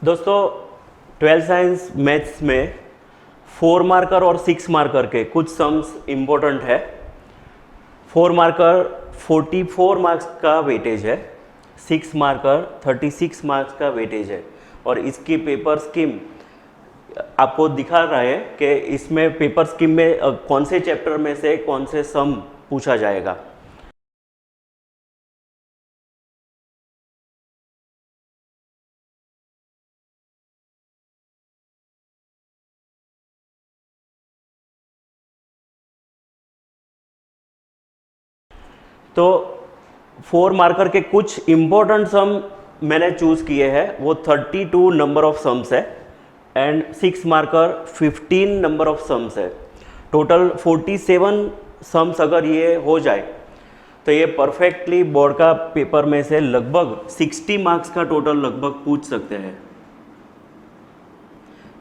दोस्तों 12th science maths में 4 marker और 6 मार्कर के कुछ सम्स इम्पोर्टेंट है। 4 मार्कर 44 मार्क्स का वेटेज है, 6 मार्कर 36 मार्क्स का वेटेज है और इसकी पेपर स्कीम आपको दिखा रहा है कि इसमें पेपर स्कीम में कौन से चैप्टर में से कौन से सम पूछा जाएगा। तो 4 मार्कर के कुछ इम्पोर्टेंट सम मैंने चूज़ किए हैं, वो 32 नंबर ऑफ सम्स है and 6 marker 15 number of sums है। टोटल 47 सम्स अगर ये हो जाए तो ये परफेक्टली बोर्ड का पेपर में से लगभग 60 मार्क्स का टोटल लगभग पूछ सकते हैं।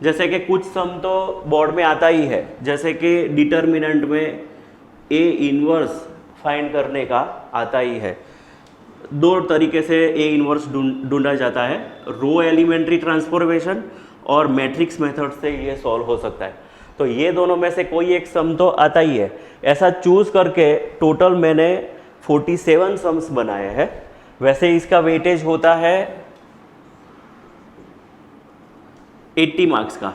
जैसे कि कुछ सम तो बोर्ड में आता ही है, जैसे कि डिटर्मिनेंट में ए इनवर्स फाइंड करने का आता ही है। दो तरीके से ए इनवर्स ढूंढा जाता है, रो एलिमेंट्री ट्रांसफॉर्मेशन और मैट्रिक्स मेथड से ये सॉल्व हो सकता है। तो ये दोनों में से कोई एक सम तो आता ही है। ऐसा चूज करके टोटल मैंने 47 सम्स बनाए हैं। वैसे इसका वेटेज होता है 80 मार्क्स का,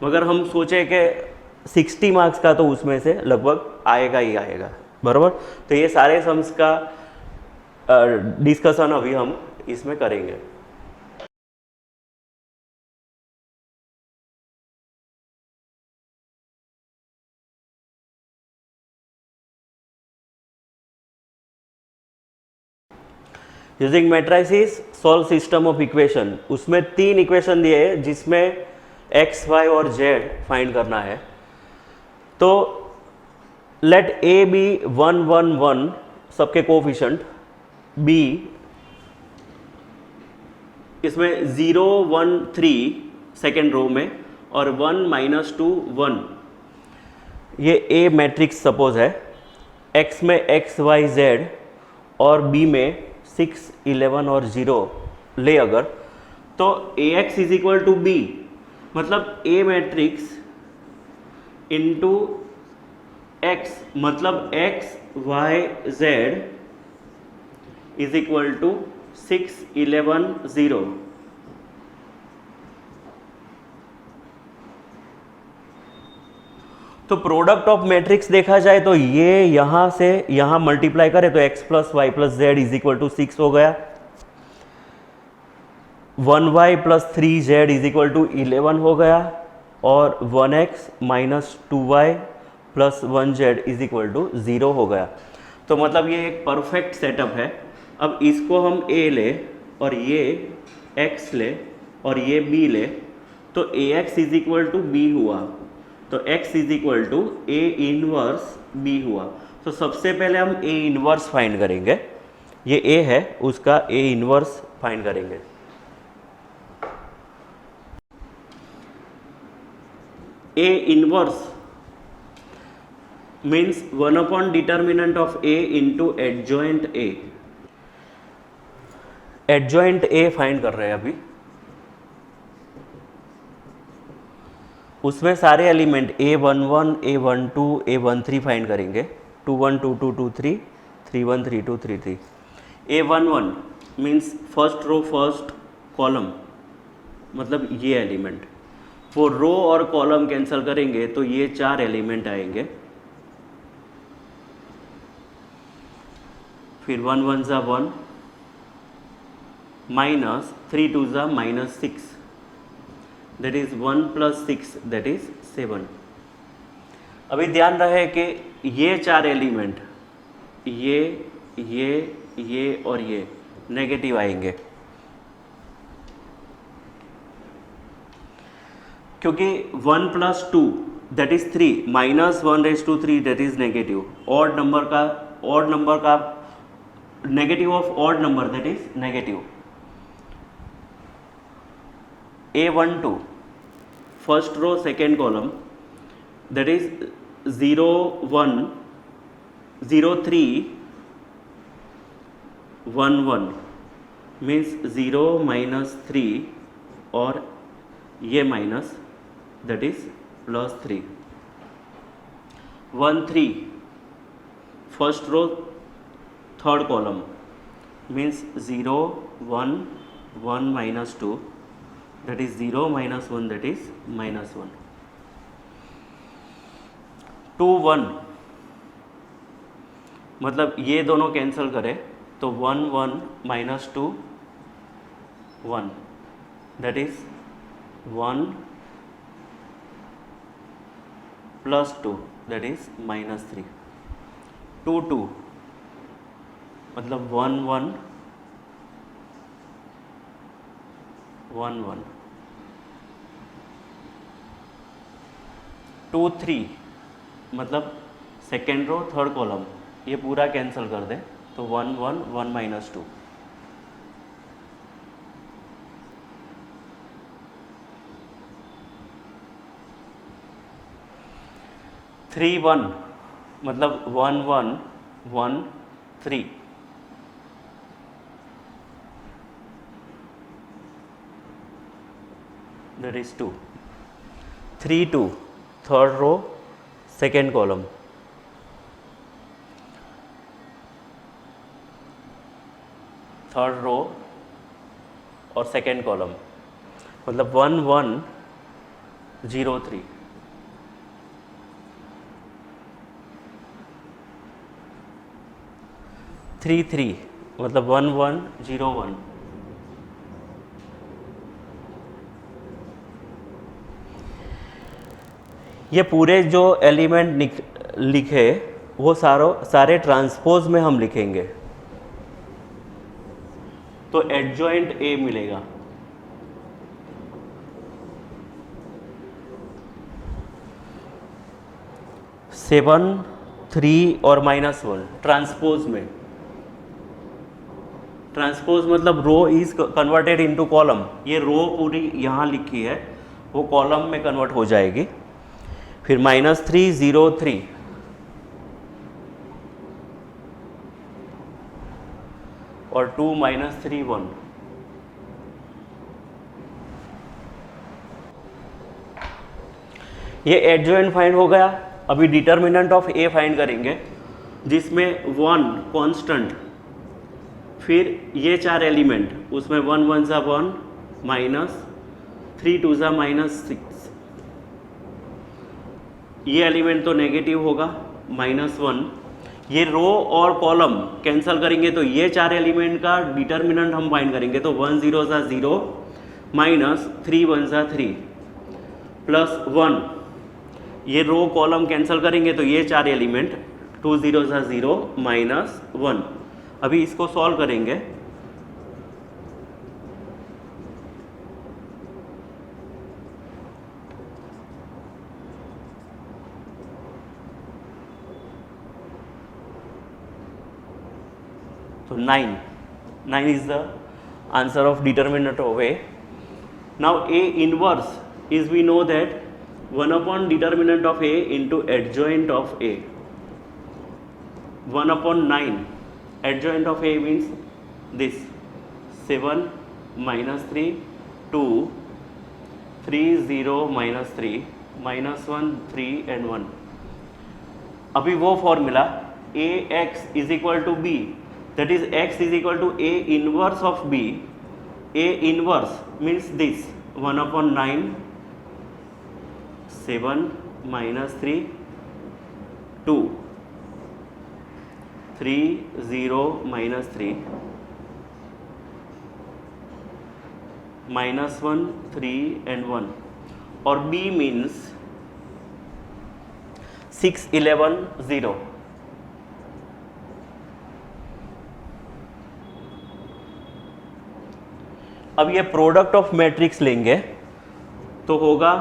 मगर हम सोचे कि 60 मार्क्स का तो उसमें से लगभग आएगा ही आएगा, बराबर। तो ये सारे सम्स का डिस्कशन अभी हम इसमें करेंगे। Using matrices solve system of equation, उसमें 3 इक्वेशन दिए हैं जिसमें x, y और z फाइंड करना है। तो लेट a बी 1 1 1 सबके कोफिशिएंट, b इसमें 0 1 3 सेकेंड रो में और 1 -2 1, ये a मैट्रिक्स सपोज है। x में x y z और b में 6 11 और 0 ले अगर, तो ax is equal to b, मतलब a मैट्रिक्स इंटू x, मतलब x y z is equal to 6 11 0। तो प्रोडक्ट ऑफ मैट्रिक्स देखा जाए तो ये यहां से यहां मल्टीप्लाई करें तो x plus Y plus Z is equal to 6 हो गया, 1y plus 3z is equal to 11 हो गया और 1x minus 2y plus 1z is equal to 0 हो गया। तो मतलब ये एक परफेक्ट सेटअप है। अब इसको हम a ले और ये x ले और ये b ले, तो ax is equal to b हुआ, तो x is equal to a inverse b हुआ। तो सबसे पहले हम a इनवर्स फाइंड करेंगे, ये a है उसका a इनवर्स फाइंड करेंगे। a inverse means 1 upon determinant of a into adjoint a। Adjoint a find कर रहे हैं अभी, उसमें सारे element a11 a12 a13 find करेंगे, 21 22 23 31 32 33। a11 means first row first column, मतलब ये एलिमेंट, वो रो और कॉलम कैंसिल करेंगे तो ये 4 एलिमेंट आएंगे। फिर 1 1 ज़ा 1 माइनस 3 2 ज़ा minus 6, that is 1 plus 6 that is 7। अभी ध्यान रहे कि ये 4 एलिमेंट ये और ये नेगेटिव आएंगे, क्योंकि 1 plus 2 that is 3 minus 1 raised to 3 that is negative. Odd number का negative of odd number that is negative. a12 first row second column that is 0 1 0 3 1 1 means 0 minus 3 और ये minus, that is +3, 1 3, first row third column means 0 1 1 -2, that is 0 -1, that is -1, 2 1, मतलब ये दोनों cancel करें तो 1 1 -2 1, that is 1 +2, that is -3, 2 2, मतलब 1 1 1 1, 2 3, मतलब second row third column ये पूरा कैंसिल कर दे तो 1 1 1 -2, 3 1, मतलब 1 1 1 3, that is 2, 3 2, third row second column, third row और सेकेंड कॉलम, मतलब 1 1 0 3, 3 3, मतलब 1 1 0 1, ये पूरे जो एलिमेंट लिखे वो सारे ट्रांसपोज में हम लिखेंगे तो एडजॉइंट ए मिलेगा। सेवन 3 और -1 ट्रांसपोज में, ट्रांसपोज मतलब रो इज कन्वर्टेड इनटू कॉलम, ये रो पूरी यहाँ लिखी है वो कॉलम में कन्वर्ट हो जाएगी। फिर -3 0 3, और 2 -3 1, ये एडजॉइंट फाइंड हो गया। अभी डिटर्मिनेंट ऑफ ए फाइंड करेंगे जिसमें 1 कांस्टेंट, फिर ये 4 एलिमेंट उसमें 1 1 सा 1 -3 2 सा -6, ये एलिमेंट तो नेगेटिव होगा -1, ये रो और कॉलम कैंसल करेंगे तो ये 4 एलिमेंट का डिटर्मिनेंट हम फाइंड करेंगे तो 1 0 सा 0 -3 1 सा 3 +1, ये रो कॉलम कैंसल करेंगे तो ये 4 एलिमेंट 2 0 सा 0 -1। अभी इसको सॉल्व करेंगे तो 9 is the answer of determinant of A. Now A inverse is, we know that 1 upon determinant of A into adjoint of A, 1 upon 9, adjoint of A means this 7 -3 2 3 0 -3 -1 3 and 1। अभी वो formula AX is equal to B, that is X is equal to A inverse of B. A inverse means this 1 upon 9 7 -3 2 3 0 -3 -1 3 and 1, और B means 6 11 0। अब ये product of matrix लेंगे तो होगा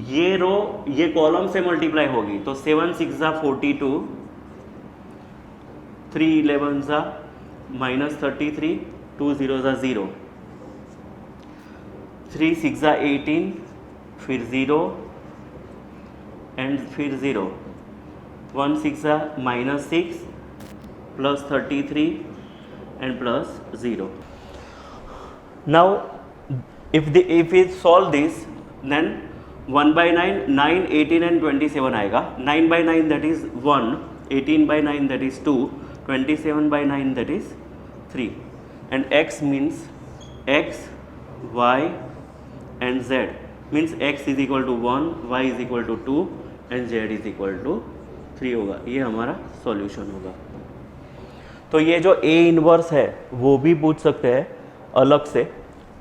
ये row ये कॉलम से मल्टीप्लाई होगी तो 7 6 42 3 11 -33 2 0 0 3 6 18 फिर 0 एंड फिर 0 1 6 -6 +33 and +0। Now if we solve this, then 1 by 9, 9, 18 and 27 आएगा. 9 by 9 that is 1, 18 by 9 that is 2, 27 by 9 that is 3. And x means x, y and z means x is equal to 1, y is equal to 2 and z is equal to 3 होगा. ये हमारा solution होगा. तो ये जो A inverse है वो भी पूछ सकते हैं अलग से,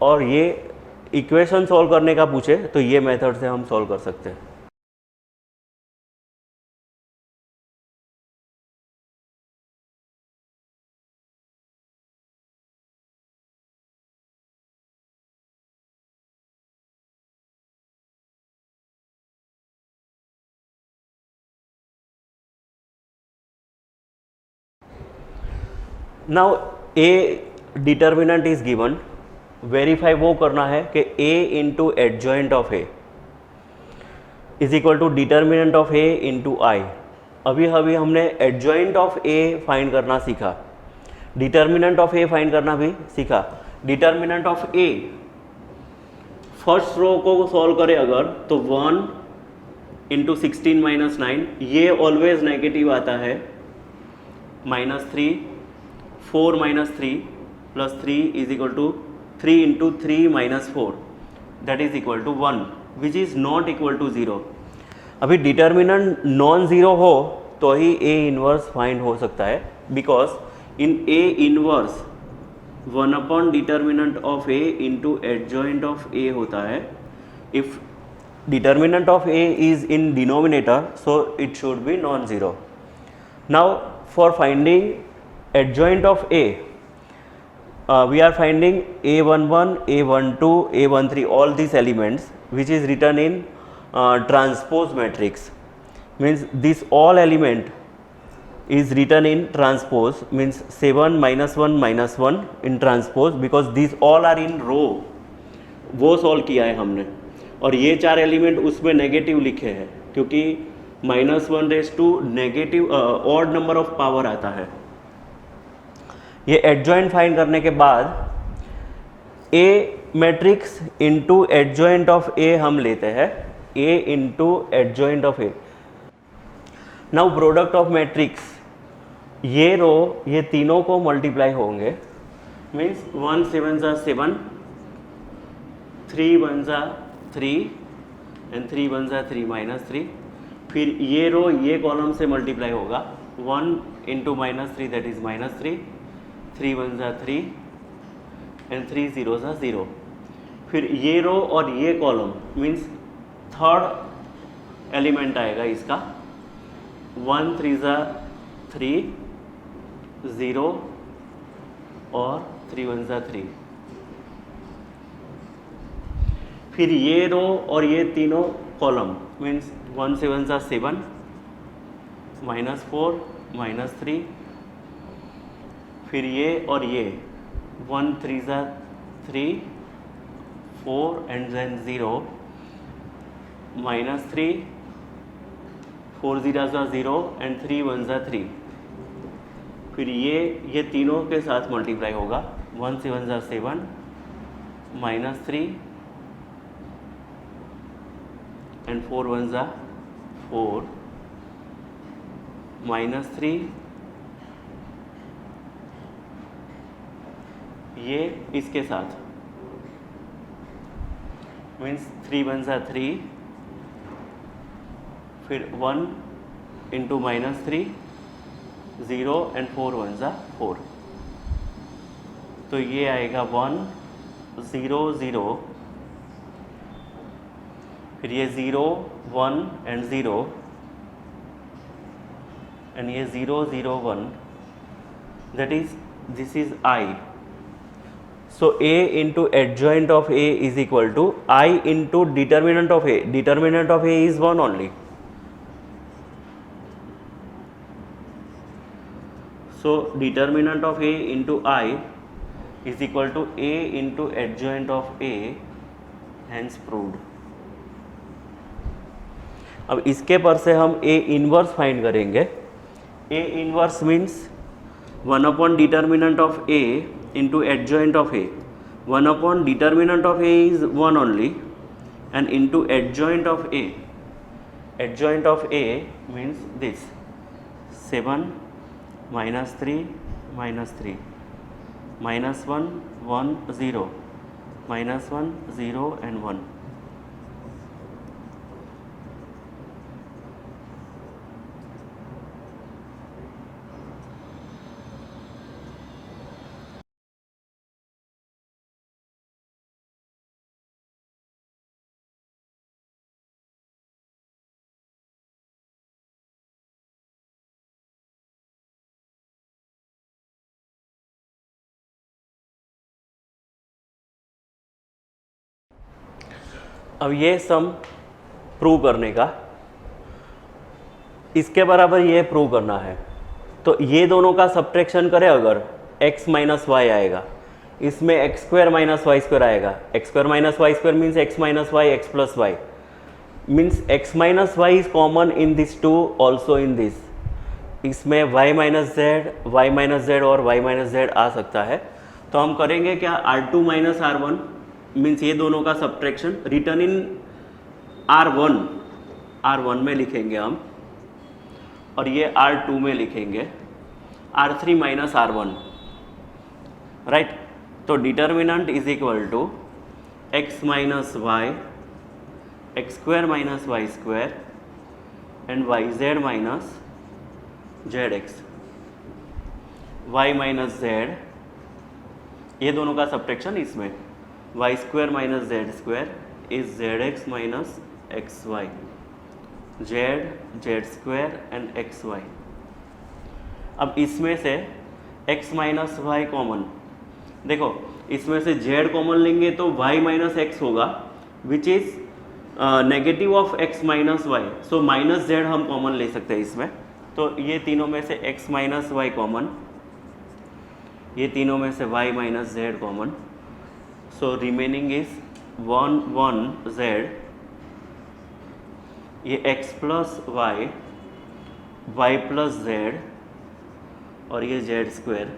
और ये इक्वेशन सॉल्व करने का पूछे तो ये मेथड से हम सॉल्व कर सकते हैं. Now A determinant is given. Verify वो करना है कि a into adjoint of A is equal to determinant of a into I. अभी हमने एडजॉइंट ऑफ a फाइंड करना सीखा, डिटर्मिनेंट ऑफ a फाइंड करना भी सीखा. Determinant of a first row को सॉल्व करें अगर तो 1 इंटू 16 माइनस 9, ये ऑलवेज नेगेटिव आता है. -3, 4 minus 3 plus 3 is equal to 3 into 3 minus 4 that is equal to 1 which is not equal to 0. अभी डिटर्मिनेंट नॉन ज़ीरो हो तो ही ए इनवर्स फाइंड हो सकता है, because in A inverse 1 upon determinant of A into adjoint of A होता है. If determinant of A is in denominator so it should be non zero. Now for finding adjoint of A, we are finding A11, A12, A13, all these elements which is written in transpose matrix. Means this all element is written in transpose, means 7 minus 1 minus 1 in transpose, because these all are in row. वो solve किया है हमने, और ये 4 element उसमें negative लिखे हैं क्योंकि -1 raise to negative odd number of power आता है. ये एडजॉइंट फाइंड करने के बाद A matrix into adjoint of A हम लेते हैं, A into adjoint of A. Now product of matrix, ये रो ये तीनों को मल्टीप्लाई होंगे. मीन्स 1 7 जा 7, 3 1 जा 3 एंड 3 1 जा 3 माइनस 3. फिर ये रो ये कॉलम से मल्टीप्लाई होगा. 1 इंटू -3 दैट इज -3, 3 1 जा 3 एंड 3 0 जा 0. फिर ये रो और ये कॉलम मीन्स थर्ड एलिमेंट आएगा इसका. 1 3 जा 3, 0 और 3 1 जा 3. फिर ये रो और ये तीनों कॉलम मीन्स 1 7 जा 7, -4 -3. फिर ये और ये 1 3 जा 3, 4 एंड देन 0, -3, 4 0 जा 0 एंड 3 1 जा 3. फिर ये तीनों के साथ मल्टीप्लाई होगा. 1 7 जा 7, -3 एंड 4 1 जा 4, -3. ये इसके साथ मीन्स 3 1 जा 3, फिर 1 इंटू -3, 0 एंड 4 1 जा 4. तो ये आएगा 1 0 0, फिर ये 0 1 एंड 0 एंड ये 0 0 1, that is this is I. So A into adjoint of A is equal to I into determinant of A. Determinant of A is 1 only. So determinant of A into I is equal to A into adjoint of A, hence proved. अब इसके पर से हम A inverse find करेंगे. A inverse means 1 upon determinant of A into adjoint of A. 1 upon determinant of A is 1 only, and into adjoint of A. Adjoint of A means this 7 minus 3 minus 3 minus 1 1 0 minus 1 0 and 1. अब ये सम prove करने का, इसके बराबर ये prove करना है, तो ये दोनों का सब्ट्रैक्शन करें अगर x माइनस वाई आएगा, इसमें X square minus Y square आएगा। X square minus Y square means X minus Y, X plus Y means X minus Y is common in this two also in this. इसमें y minus Z और y minus Z आ सकता है, तो हम करेंगे क्या, R2 माइनस R1 मीन्स ये दोनों का सब्ट्रैक्शन रिटर्न इन R1 में लिखेंगे हम, और ये R2 में लिखेंगे R3 माइनस R1, राइट। तो determinant is equal to x minus Y, X square minus Y square and Y Z minus Z X. Y minus Z, ये दोनों का सब्ट्रैक्शन इसमें Y square minus Z square is Z X minus X Y, Z square and X Y. अब इसमें से x minus Y common, देखो इसमें से z कॉमन लेंगे तो y माइनस एक्स होगा which is negative of x minus Y, so minus z हम कॉमन ले सकते हैं इसमें। तो ये तीनों में से x माइनस वाई कॉमन, ये तीनों में से y minus z common, so remaining is 1 z, ये x plus Y, y plus z और ये z स्क्वायर।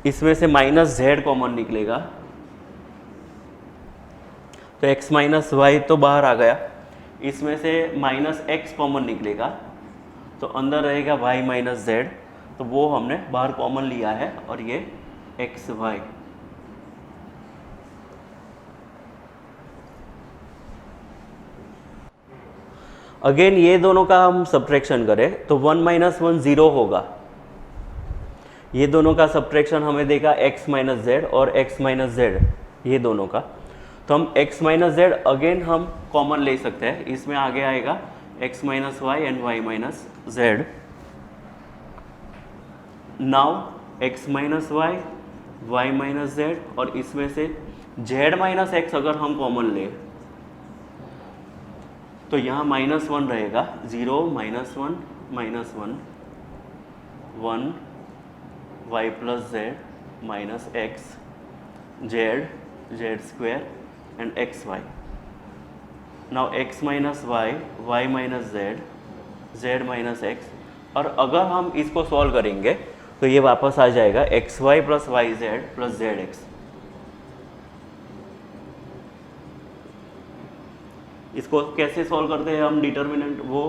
इसमें से माइनस z कॉमन निकलेगा, तो x माइनस वाई तो बाहर आ गया, इसमें से माइनस x कॉमन निकलेगा, तो अंदर रहेगा y माइनस z, तो वो हमने बाहर कॉमन लिया है और ये एक्स वाई। अगेन ये दोनों का हम सब्ट्रैक्शन करें तो 1 माइनस 1 0 होगा। ये दोनों का सब्ट्रैक्शन हमें देखा x माइनस जेड और x माइनस जेड, ये दोनों का, तो हम x माइनस जेड अगेन हम कॉमन ले सकते हैं। इसमें आगे आएगा x minus Y and y minus Z. Now x minus Y, y minus Z, और इसमें से z माइनस एक्स अगर हम कॉमन ले तो यहाँ माइनस 1 रहेगा, 0 minus 1 minus 1 1 y plus Z minus X, Z square and X Y. Now x minus Y, y minus Z, Z minus X, और अगर हम इसको सॉल्व करेंगे तो ये वापस आ जाएगा X Y plus Y Z plus Z X. इसको कैसे सॉल्व करते हैं हम डिटर्मिनेंट, वो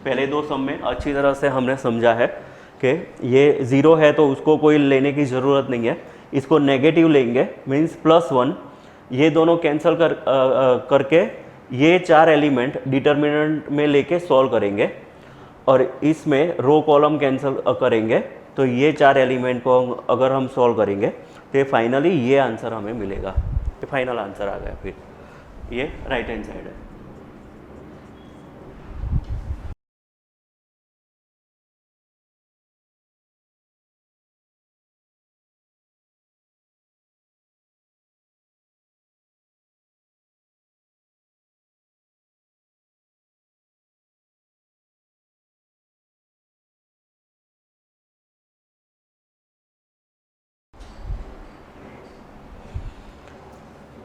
पहले दो सम में अच्छी तरह से हमने समझा है कि ये ज़ीरो है तो उसको कोई लेने की ज़रूरत नहीं है, इसको नेगेटिव लेंगे मीन्स +1, ये दोनों कैंसिल करके ये चार एलिमेंट डिटर्मिनेंट में लेके सॉल्व करेंगे और इसमें रो कॉलम कैंसिल करेंगे, तो ये चार एलिमेंट को अगर हम सॉल्व करेंगे तो फाइनली ये आंसर हमें मिलेगा। ये फाइनल आंसर आ गया, फिर ये राइट हैंड साइड है।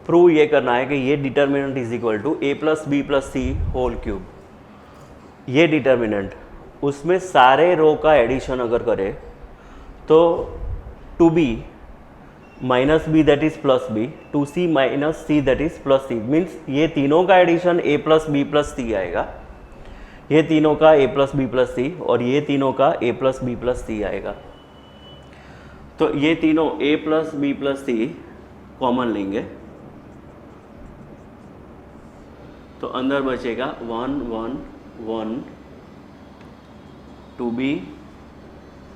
प्रूव ये करना है कि ये determinant is equal to a plus B plus C whole cube. ये डिटर्मिनेंट उसमें सारे रो का एडिशन अगर करें तो two B minus B that is plus B, two C minus C that is plus C, means ये तीनों का addition A plus B plus C आएगा, ये तीनों का A plus B plus C और ये तीनों का A plus B plus C आएगा। तो ये तीनों A plus B plus C common लेंगे तो अंदर बचेगा 1 1 1 two B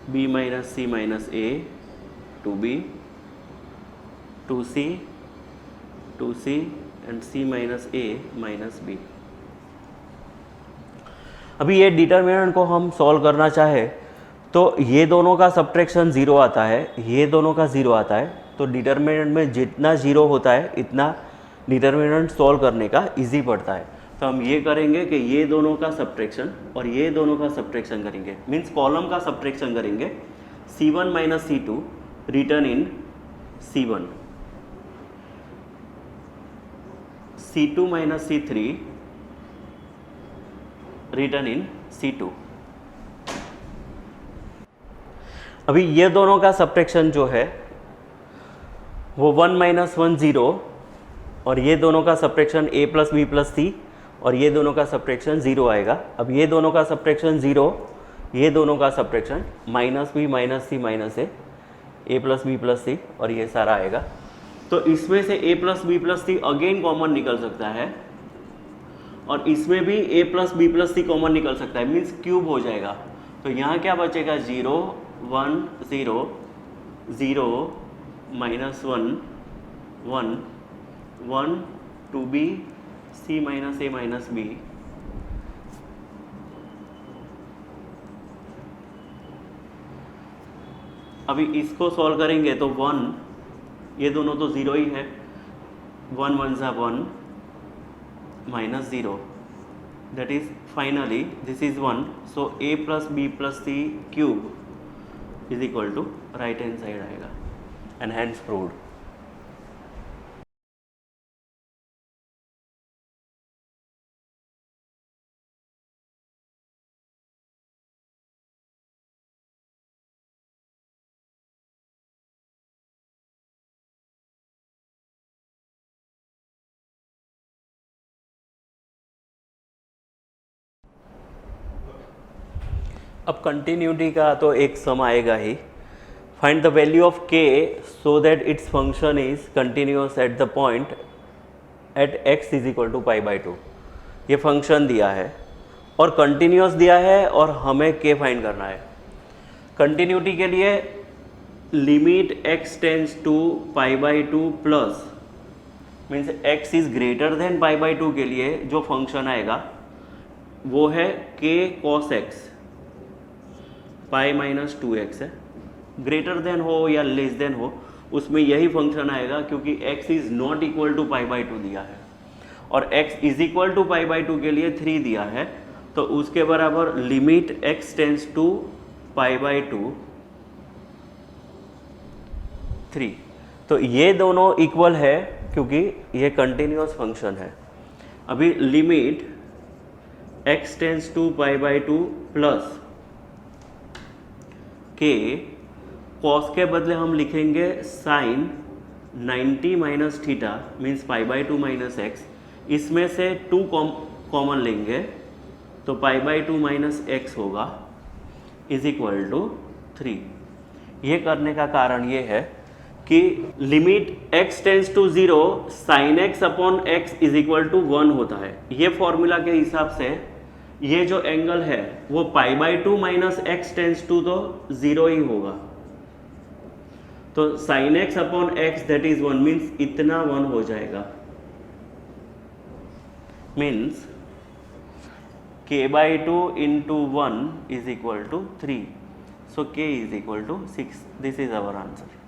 B minus C minus A, two B two C and C minus A minus B. अभी ये डिटर्मिनेंट को हम सॉल्व करना चाहे तो ये दोनों का सब्ट्रैक्शन 0 आता है, ये दोनों का 0 आता है, तो डिटर्मिनेंट में जितना 0 होता है इतना डिटर्मिनेंट सॉल्व करने का इजी पड़ता है। तो हम ये करेंगे कि ये दोनों का सब्ट्रैक्शन और ये दोनों का सब्ट्रैक्शन करेंगे, मीन्स कॉलम का सब्ट्रैक्शन करेंगे, C1 minus C2 return in C1, C2 minus C3 return in C2। अभी ये दोनों का सब्ट्रैक्शन जो है वो 1 माइनस 1 0 और ये दोनों का subtraction a plus B plus C और ये दोनों का सब्ट्रैक्शन 0 आएगा। अब ये दोनों का सब्ट्रैक्शन 0, ये दोनों का subtraction minus B minus C minus A plus B plus C और ये सारा आएगा। तो इसमें से a plus B plus C again common निकल सकता है और इसमें भी a plus B plus C common निकल सकता है, मीन्स क्यूब हो जाएगा। तो यहाँ क्या बचेगा 0 1 0 0 minus 1 1 1 two B C minus A minus B अभी इसको सॉल्व करेंगे तो 1, ये दोनों तो 0 ही है, 1 1 सा 1 minus 0 that is finally this is 1, so a plus B plus C cube is equal to right hand side आएगा एंड हैंस प्रूव्ड। अब कंटिन्यूटी का तो एक सम आएगा ही, find the value of k so that its function is continuous at the point at x is equal to pi by 2। ये function दिया है और कंटिन्यूअस दिया है और हमें k फाइंड करना है। कंटिन्यूटी के लिए limit x tends to pi by 2 plus means x is greater than pi by 2 के लिए जो फंक्शन आएगा वो है k cos x pi minus 2x है, ग्रेटर देन हो या लेस देन हो उसमें यही फंक्शन आएगा क्योंकि x is not equal to pi by 2 दिया है और x is equal to pi by 2 के लिए 3 दिया है, तो उसके बराबर limit x tends to pi by 2 3। तो ये दोनों इक्वल है क्योंकि ये कंटिन्यूअस फंक्शन है। अभी limit x tends to pi by 2 plus के कॉस के बदले हम लिखेंगे sine 90 minus theta means pi by 2 minus x, इसमें से 2 कॉमन लेंगे तो पाई बाई 2 माइनस एक्स होगा इज इक्वल टू 3। ये करने का कारण ये है कि limit x tends to 0 sine x upon x is equal to 1 होता है। ये फॉर्मूला के हिसाब से ये जो एंगल है वो pi by 2 minus x tends to तो 0 ही होगा, तो sine x upon x that is 1 means इतना 1 हो जाएगा, means k by 2 into 1 is equal to 3, so k is equal to 6। This is our answer.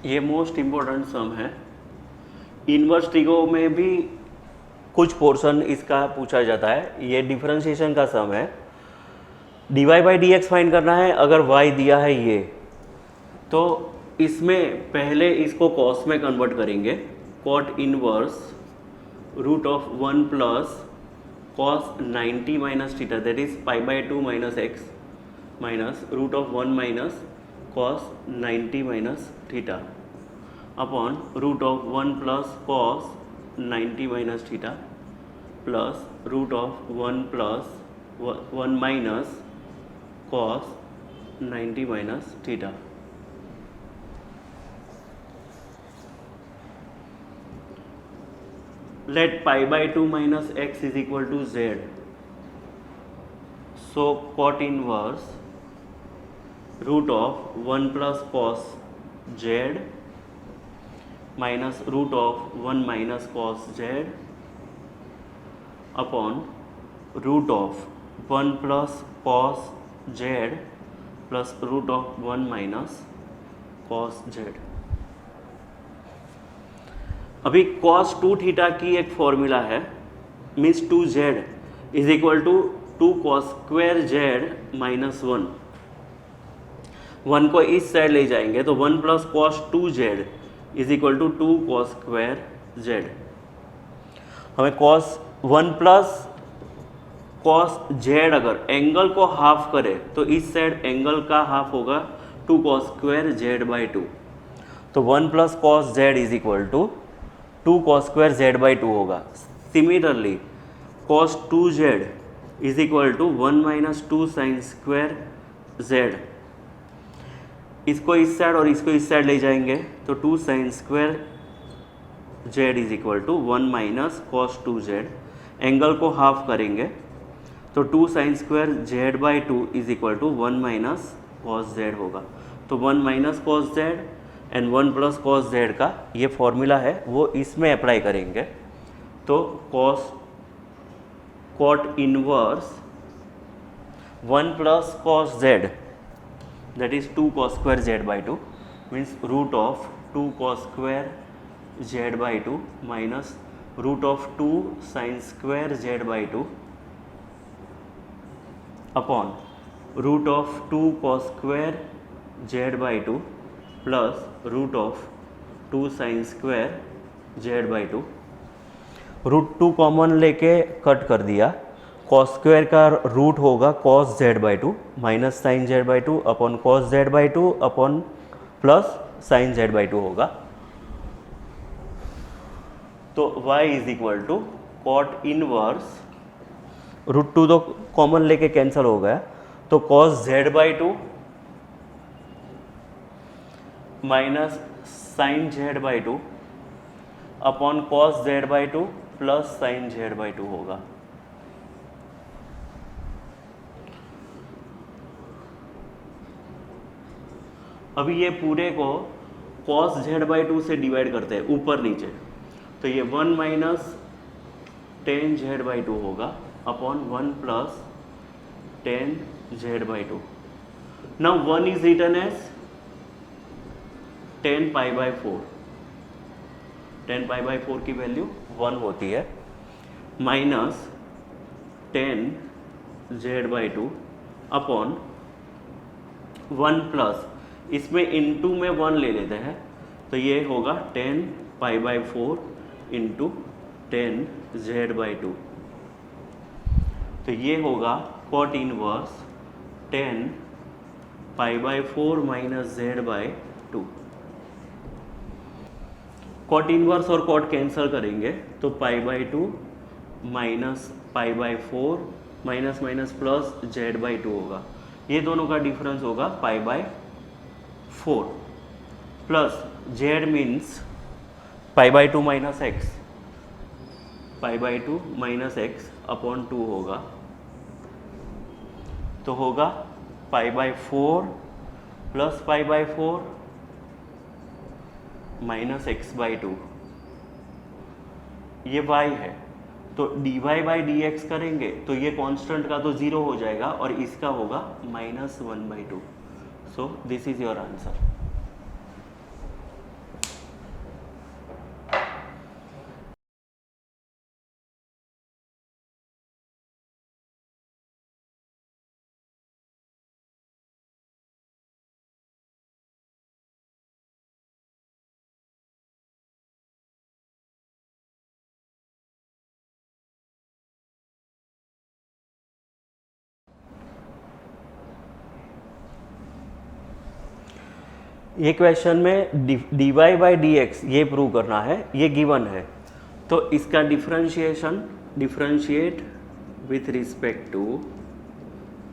ये मोस्ट इम्पोर्टेंट सम है। Inverse trigo में भी कुछ पोर्शन इसका पूछा जाता है। ये डिफरेंशिएशन का सम है। dy by D X find करना है। अगर y दिया है ये, तो इसमें पहले इसको cos में कन्वर्ट करेंगे। cot inverse root of 1 plus cos 90 minus theta, that is pi by 2 minus x minus root of 1 minus cos 90 minus theta upon root of 1 plus cos 90 minus theta plus root of 1 plus 1 minus cos 90 minus theta. Let pi by 2 minus x is equal to z. So cot inverse root of 1 plus cos z minus root of 1 minus cos z upon root of 1 plus cos z plus root of 1 minus cos z। अभी cos 2 थीटा की एक formula है, means 2z is equal to 2 cos square z minus 1 को इस side ले जाएंगे तो 1 plus cos 2z is equal to 2 cos square z। हमें cos 1 प्लस cos z अगर एंगल को हाफ करे तो इस साइड एंगल का हाफ होगा 2 cos स्क्वायर z बाई 2। तो 1 plus cos z is equal to 2 cos square z by 2 होगा। Similarly cos 2z is equal to 1 minus 2 sine square z। इसको इस साइड और इसको इस साइड ले जाएंगे तो 2 sine square z is equal to 1 minus cos 2z। Angle को हाफ करेंगे तो 2 sine square z by 2 is equal to 1 minus cos z होगा। तो 1 minus cos z and 1 plus cos z का ये फॉर्मूला है वो इसमें अप्लाई करेंगे। तो cot inverse 1 plus cos z that is 2 cos square z by 2 means root of 2 cos square z by 2 minus root of 2 sine square z by 2 upon root of 2 cos square z by 2 plus root of 2 sine square z by 2। Root 2 common लेके cut कर दिया। cos square का root होगा cos z by 2 minus sine z by 2 upon cos z by 2 upon plus sine z by 2 होगा। तो y is equal to cot inverse root 2 तो common लेके cancel हो गया तो cos z by 2 minus sine z by 2 upon cos z by 2 plus sine z by 2 होगा। अभी ये पूरे को cos z बाई 2 से डिवाइड करते हैं ऊपर नीचे, तो ये 1 माइनस टेन z बाई 2 होगा upon 1 plus tan z by 2। Now 1 is written as 10 पाई बाई 4। 10 पाई बाई 4 की वैल्यू 1 होती है minus 10 z by 2 upon 1 plus इसमें इनटू में 1 ले लेते हैं तो ये होगा 10 पाई बाई 4 इंटू 10 z बाई 2। तो ये होगा cot इनवर्स 10 पाई by 4 minus z by 2। cot inverse और cot कैंसिल करेंगे तो pi by 2 minus pi by 4 minus minus plus z by 2 होगा। ये दोनों का डिफरेंस होगा pi by 4 plus z means pi by 2 minus x, pi by 2 minus x upon 2 होगा। तो होगा pi by 4 plus pi by 4 minus x by 2, ये y है। तो dy बाई डी एक्स करेंगे तो ये कांस्टेंट का तो 0 हो जाएगा और इसका होगा minus 1 by 2। So this is your answer. ये क्वेश्चन में dy बाई डी एक्स ये प्रूव करना है, ये गिवन है, तो इसका differentiate with respect to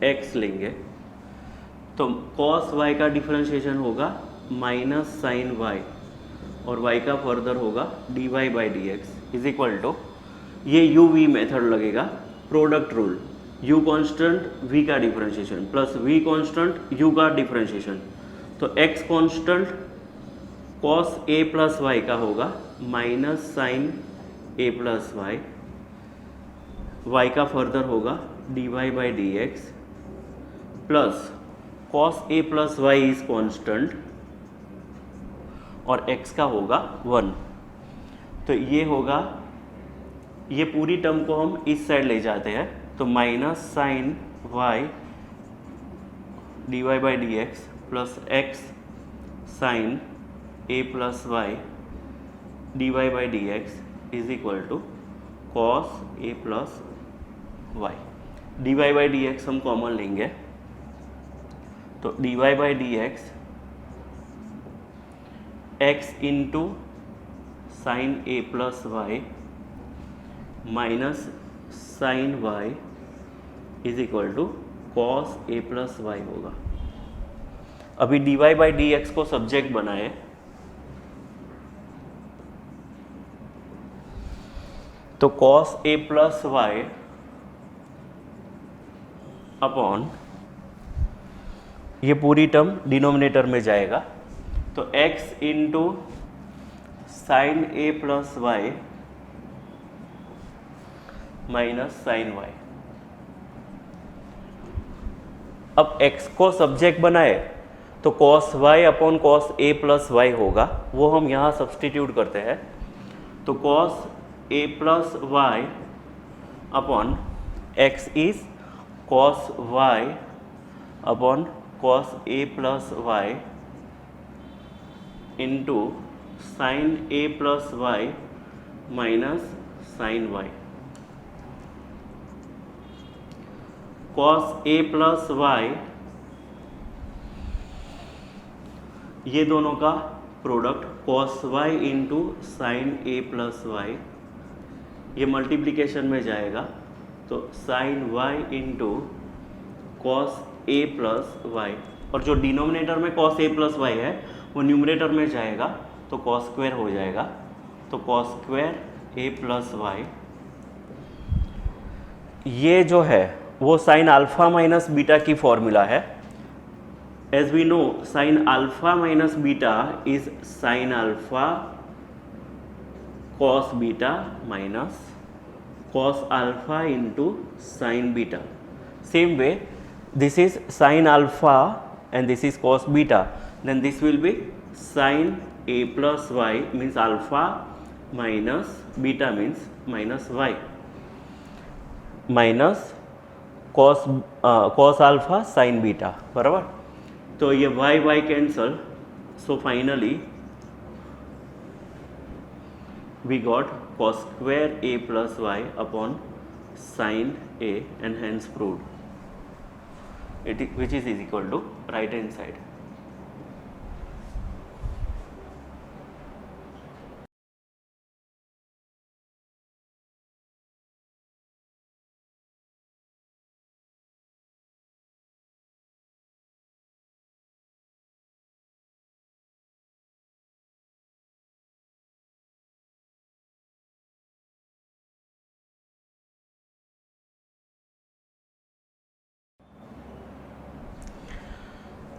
x लेंगे, तो cos y का डिफरेंशिएशन होगा माइनस साइन y और y का फर्दर होगा dy by D x is equal to, ये u v मेथड लगेगा, product rule, u constant v का differentiation plus v constant u का डिफरेंशिएशन, तो x constant cos a plus y का होगा minus sine a plus Y, y का further होगा dy by D x plus cos a plus y is constant और x का होगा 1। तो ये होगा, ये पूरी टर्म को हम इस साइड ले जाते हैं, तो minus sine y dy by D x plus x sine a plus y dy by D x is equal to cos a plus y. dy by D x हम कॉमन लेंगे, तो dy by D x x into sine a plus y minus sine y is equal to cos a plus y होगा। अभी dy by D x को subject बनाए, तो cos a plus y upon ये पूरी term denominator में जाएगा, तो x into sine a plus y minus sine y। अब x को सब्जेक्ट बनाए तो cos y upon cos a plus y होगा, वो हम यहाँ सब्सटीट्यूट करते हैं, तो cos a plus y upon x is cos y upon cos a plus y into sine a plus y minus sine y। cos a plus y ये दोनों का product cos y into sine a plus y, ये multiplication में जाएगा, तो sine y into cos a plus y, और जो denominator में cos a प्लस वाई है वो न्यूमरेटर में जाएगा, तो cos स्क्वायर हो जाएगा, तो cos square a plus y. ये जो है वो साइन अल्फा माइनस बीटा की फॉर्मूला है। As we know, sin alpha minus beta is sin alpha cos beta minus cos alpha into sin beta. Same way, this is sin alpha and this is cos beta. Then this will be sin a plus y means alpha minus beta means minus y minus cos alpha sin beta, बराबर। तो ये y cancel, so finally we got cos square a plus y upon sine a and hence proved it which is equal to right hand side.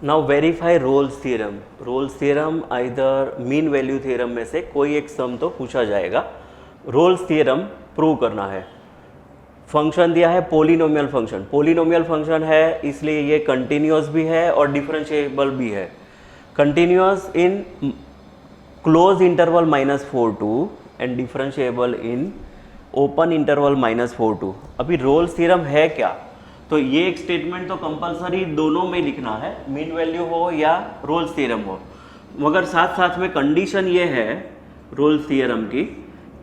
Now verify Rolle's theorem. Rolle's theorem either mean value theorem में से कोई एक सम तो पूछा जाएगा। Rolle's theorem prove करना है। Function दिया है पोलिनोमियल फंक्शन, पोलिनोमियल फंक्शन है इसलिए ये कंटिन्यूअस भी है और डिफरेंशिएबल भी है। Continuous in close interval -4 and differentiable in open interval -4। अभी रोल्स थ्योरम है क्या, तो ये एक स्टेटमेंट तो कंपलसरी दोनों में लिखना है, मीन वैल्यू हो या रोल्स थ्योरम हो, मगर साथ साथ में कंडीशन ये है रोल्स थ्योरम की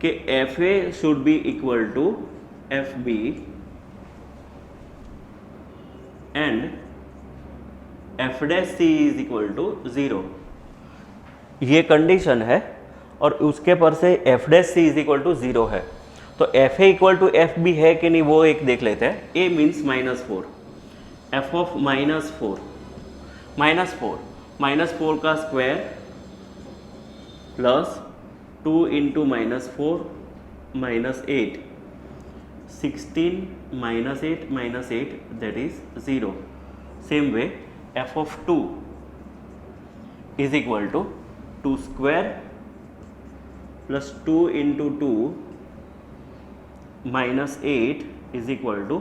कि f a should be equal to F B and f dash C is equal to 0। ये कंडीशन है और उसके पर से f dash C is equal to 0 है। तो f a equal to F b है कि नहीं वो एक देख लेते हैं। ए मीन्स -4, एफ ऑफ -4, -4 का square plus 2 into -4 -8, 16 -8 that is 0. Same way f of 2 is equal to 2 square plus 2 into 2 minus 8 is equal to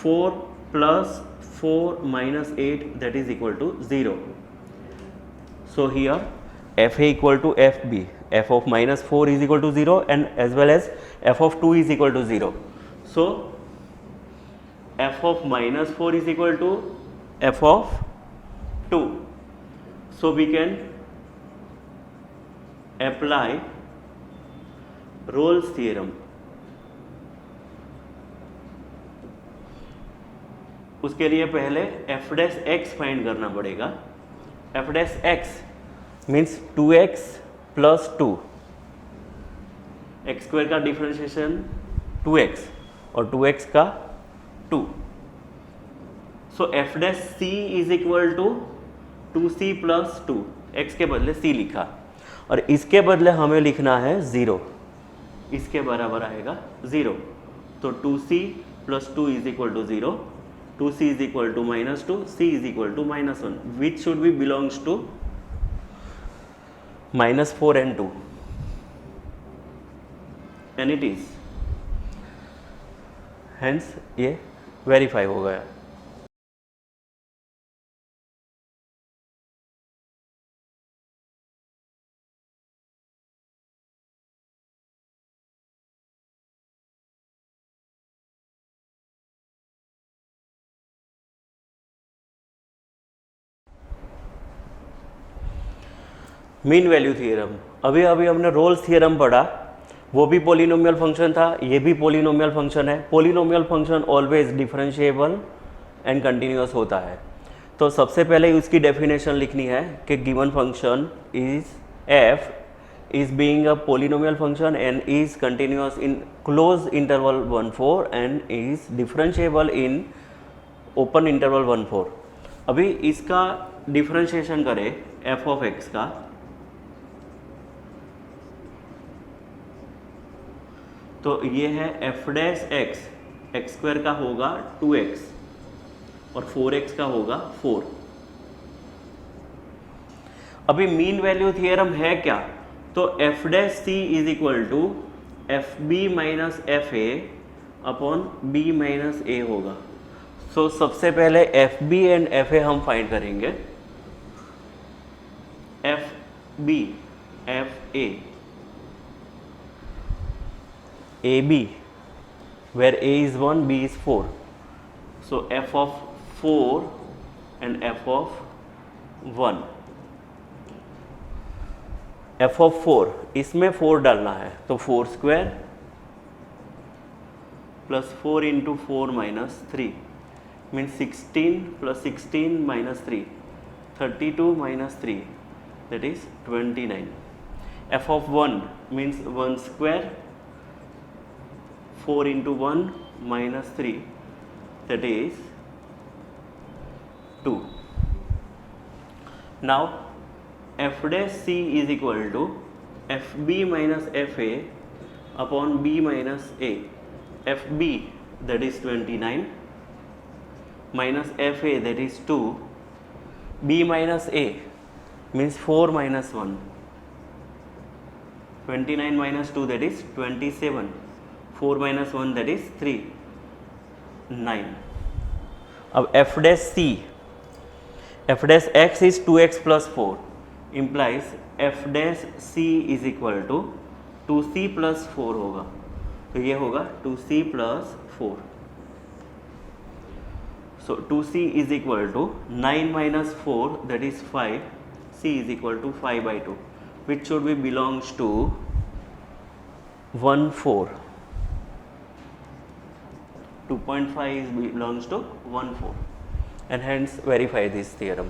4 plus 4 minus 8 that is equal to 0. So here f a equal to f b, f of -4 is equal to 0 and as well as f of 2 is equal to 0. So f of -4 is equal to f of 2. So we can apply Rolle's theorem. उसके लिए पहले f dash x find करना पड़ेगा। f dash x means 2x plus 2, X square का differentiation 2x और 2x का 2। So F dash C is equal to 2c plus 2, x के बदले c लिखा और इसके बदले हमें लिखना है 0, इसके बराबर आएगा 0। तो 2c plus 2 is equal to 0, 2c is equal to -2, c is equal to -1, which should be belongs to -4 and 2 and it is, hence ये वेरीफाई हो गया। मीन वैल्यू थ्योरम, अभी हमने रोल्स थ्योरम पढ़ा, वो भी पॉलिनोमियल फंक्शन था, ये भी पॉलिनोमियल फंक्शन है। Polynomial function always differentiable and continuous होता है। तो सबसे पहले उसकी डेफिनेशन लिखनी है कि given function is F is being a polynomial function and is continuous in closed interval 1-4 and is differentiable in open interval 1-4। अभी इसका डिफरेंशिएशन करें f of x का, तो ये है f dash x, x square का होगा 2x और 4x का होगा 4। अभी मीन वैल्यू थियरम है क्या, तो F dash C is equal to F B minus F A upon B minus A होगा। सो सबसे पहले F B and F A हम फाइंड करेंगे। F B F A B, where A is 1 B is 4, so F of 4 and F of 1। F of 4, इसमें 4 डालना है तो 4 square plus 4 into 4 minus 3 means 16 plus 16 minus 3, 32 minus 3 that is 29। F of 1 means 1 square 4 into 1 minus 3 that is 2। Now f dash c is equal to fb minus fa upon b minus a। fb that is 29 minus fa that is 2, b minus a means 4 minus 1, 29 minus 2 that is 27, 4 minus 1 that is 3, 9। अब f dash c, f dash x is 2x plus 4 implies f dash c is equal to 2c plus 4 होगा, तो ये होगा 2c plus 4। So 2c is equal to 9 minus 4 that is 5, c is equal to 5/2 which should be belongs to 1/4, 2.5 belongs to 1/4 and hence verify this theorem।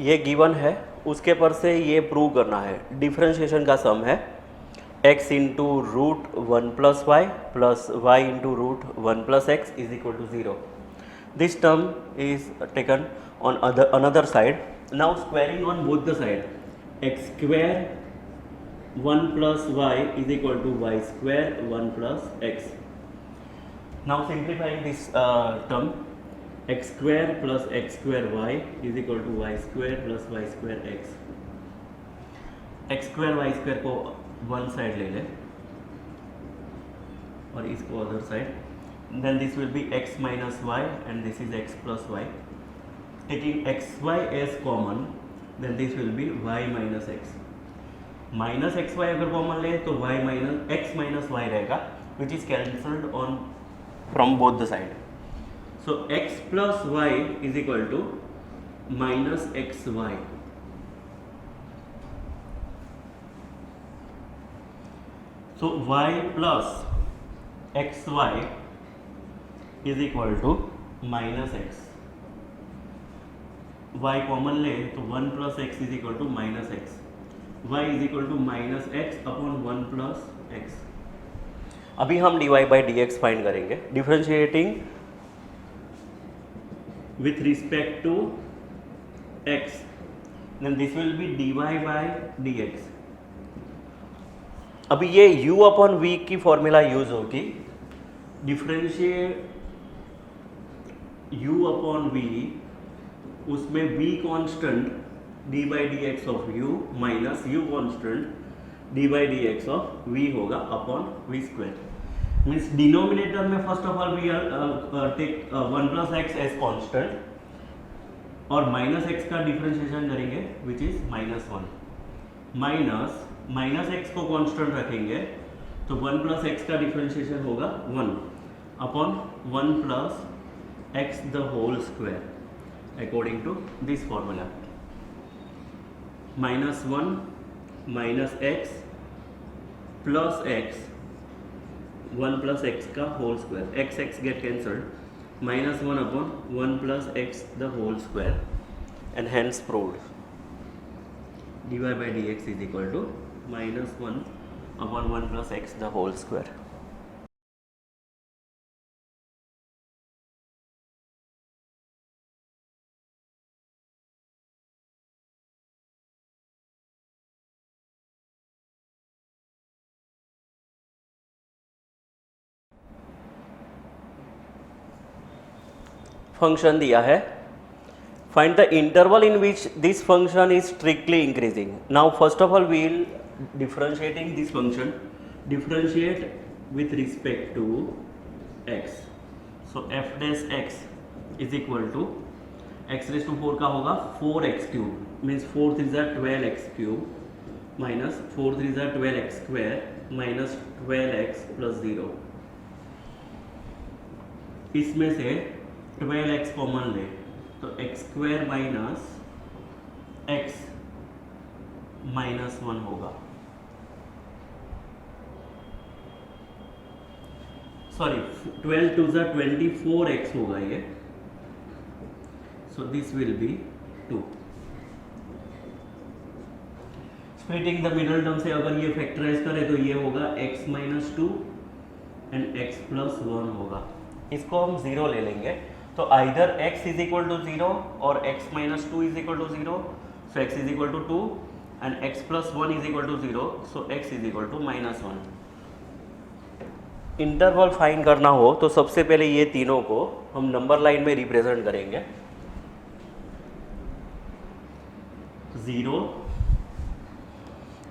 ये given है, उसके पर से ये प्रूव करना है। डिफरेंशिएशन का सम है x इंटू root one plus y into root one plus x is equal to 0. This term is taken on another side. Now squaring on both the side, x square 1 plus y is equal to y square 1 plus x. Now simplifying this term, x square plus x square y is equal to y square plus y square x. x square y square को one side ले ले और इसको other side, then this will be x minus y and this is x plus y. Taking xy as common, then this will be y minus x. Minus xy अगर common ले तो y minus x minus y रहेगा, which is cancelled on from both the side. So x plus y is equal to minus xy. So y plus xy is equal to minus x. y common ले तो 1 plus x is equal to minus X, Y is equal to minus x upon 1 plus X. अभी हम dy by D X find करेंगे, differentiating with respect to x, then this will be dy by D X. अभी ये u upon v की formula use होगी, differentiate u upon v, उसमें v constant d by D x of u minus u constant d by D x of v होगा upon v square. Means denominator में first of all we take 1 plus X as constant और minus X का differentiation करेंगे which is minus 1, minus X को constant रखेंगे तो 1 plus X का differentiation होगा 1 upon 1 plus X the whole square according to this formula. Minus 1 minus x plus x 1 plus x का whole square, x get cancelled, minus 1 upon 1 plus x the whole square, and hence proved dy by dx is equal to minus 1 upon 1 plus x the whole square. Function दिया है, find the interval in which this function is strictly increasing. Now first of all we will differentiating this function, differentiate with respect to x. So F dash x is equal to x raise to 4 का होगा 4x cube, means 4 3 ज़ा 12x cube minus 4 3 ज़ा 12x square minus 12x plus 0. इसमें से 12x common ले तो x square minus x minus 1 होगा, sorry 12 two ज़ा 24x होगा ये, so this will be 2. Splitting the middle term से अगर ये फैक्टराइज करें तो ये होगा x minus 2 and x plus 1 होगा. इसको हम 0 ले लेंगे तो either x is equal to 0 और x minus 2 is equal to 0, so x is equal to 2 and x plus 1 is equal to 0, so x is equal to minus 1. Interval find करना हो तो सबसे पहले ये तीनों को हम नंबर लाइन में रिप्रेजेंट करेंगे, 0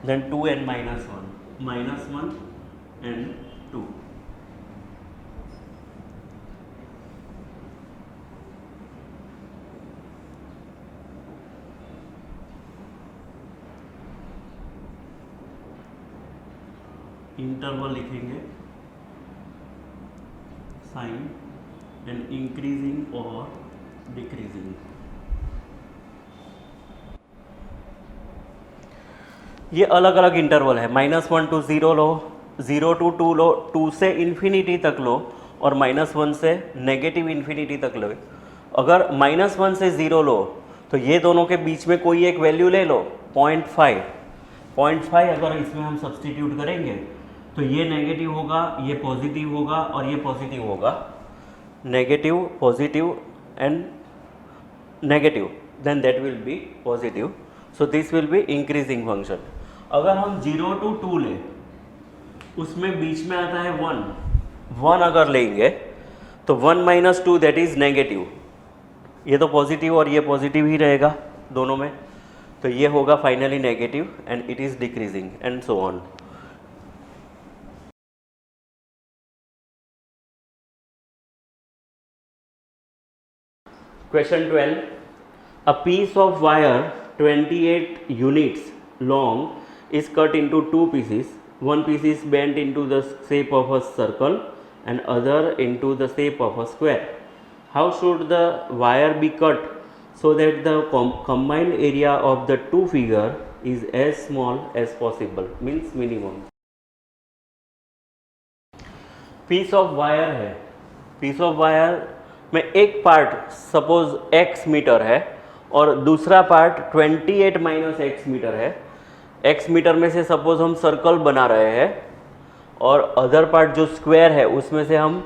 then 2 and minus 1 and 2. Interval लिखेंगे साइन एंड इंक्रीजिंग और डिक्रीजिंग. ये अलग अलग इंटरवल है, -1 टू 0 लो, 0 टू 2 लो, 2 से इन्फिनिटी तक लो और -1 से नेगेटिव इन्फिनिटी तक लो. अगर -1 से 0 लो तो ये दोनों के बीच में कोई एक वैल्यू ले लो 0.5। 0.5 अगर इसमें हम सब्सटीट्यूट करेंगे तो ये नेगेटिव होगा, ये पॉजिटिव होगा और ये पॉजिटिव होगा, negative positive and negative, then that will be positive. So this will be increasing function. अगर हम 0 to 2 ले, उसमें बीच में आता है 1 अगर लेंगे तो 1 - 2 दैट इज नेगेटिव। ये तो पॉजिटिव और ये पॉजिटिव ही रहेगा दोनों में, तो ये होगा finally negative and it is decreasing and so on. Question 12. A piece of wire 28 units long is cut into two pieces. One piece is bent into the shape of a circle and other into the shape of a square. How should the wire be cut so that the combined area of the two figure is as small as possible? Means minimum. Piece of wire है, piece of wire में एक part suppose x metre है और दूसरा part 28 - x metre है। x metre में से suppose हम सर्कल बना रहे हैं और अदर पार्ट जो स्क्वायर है उसमें से हम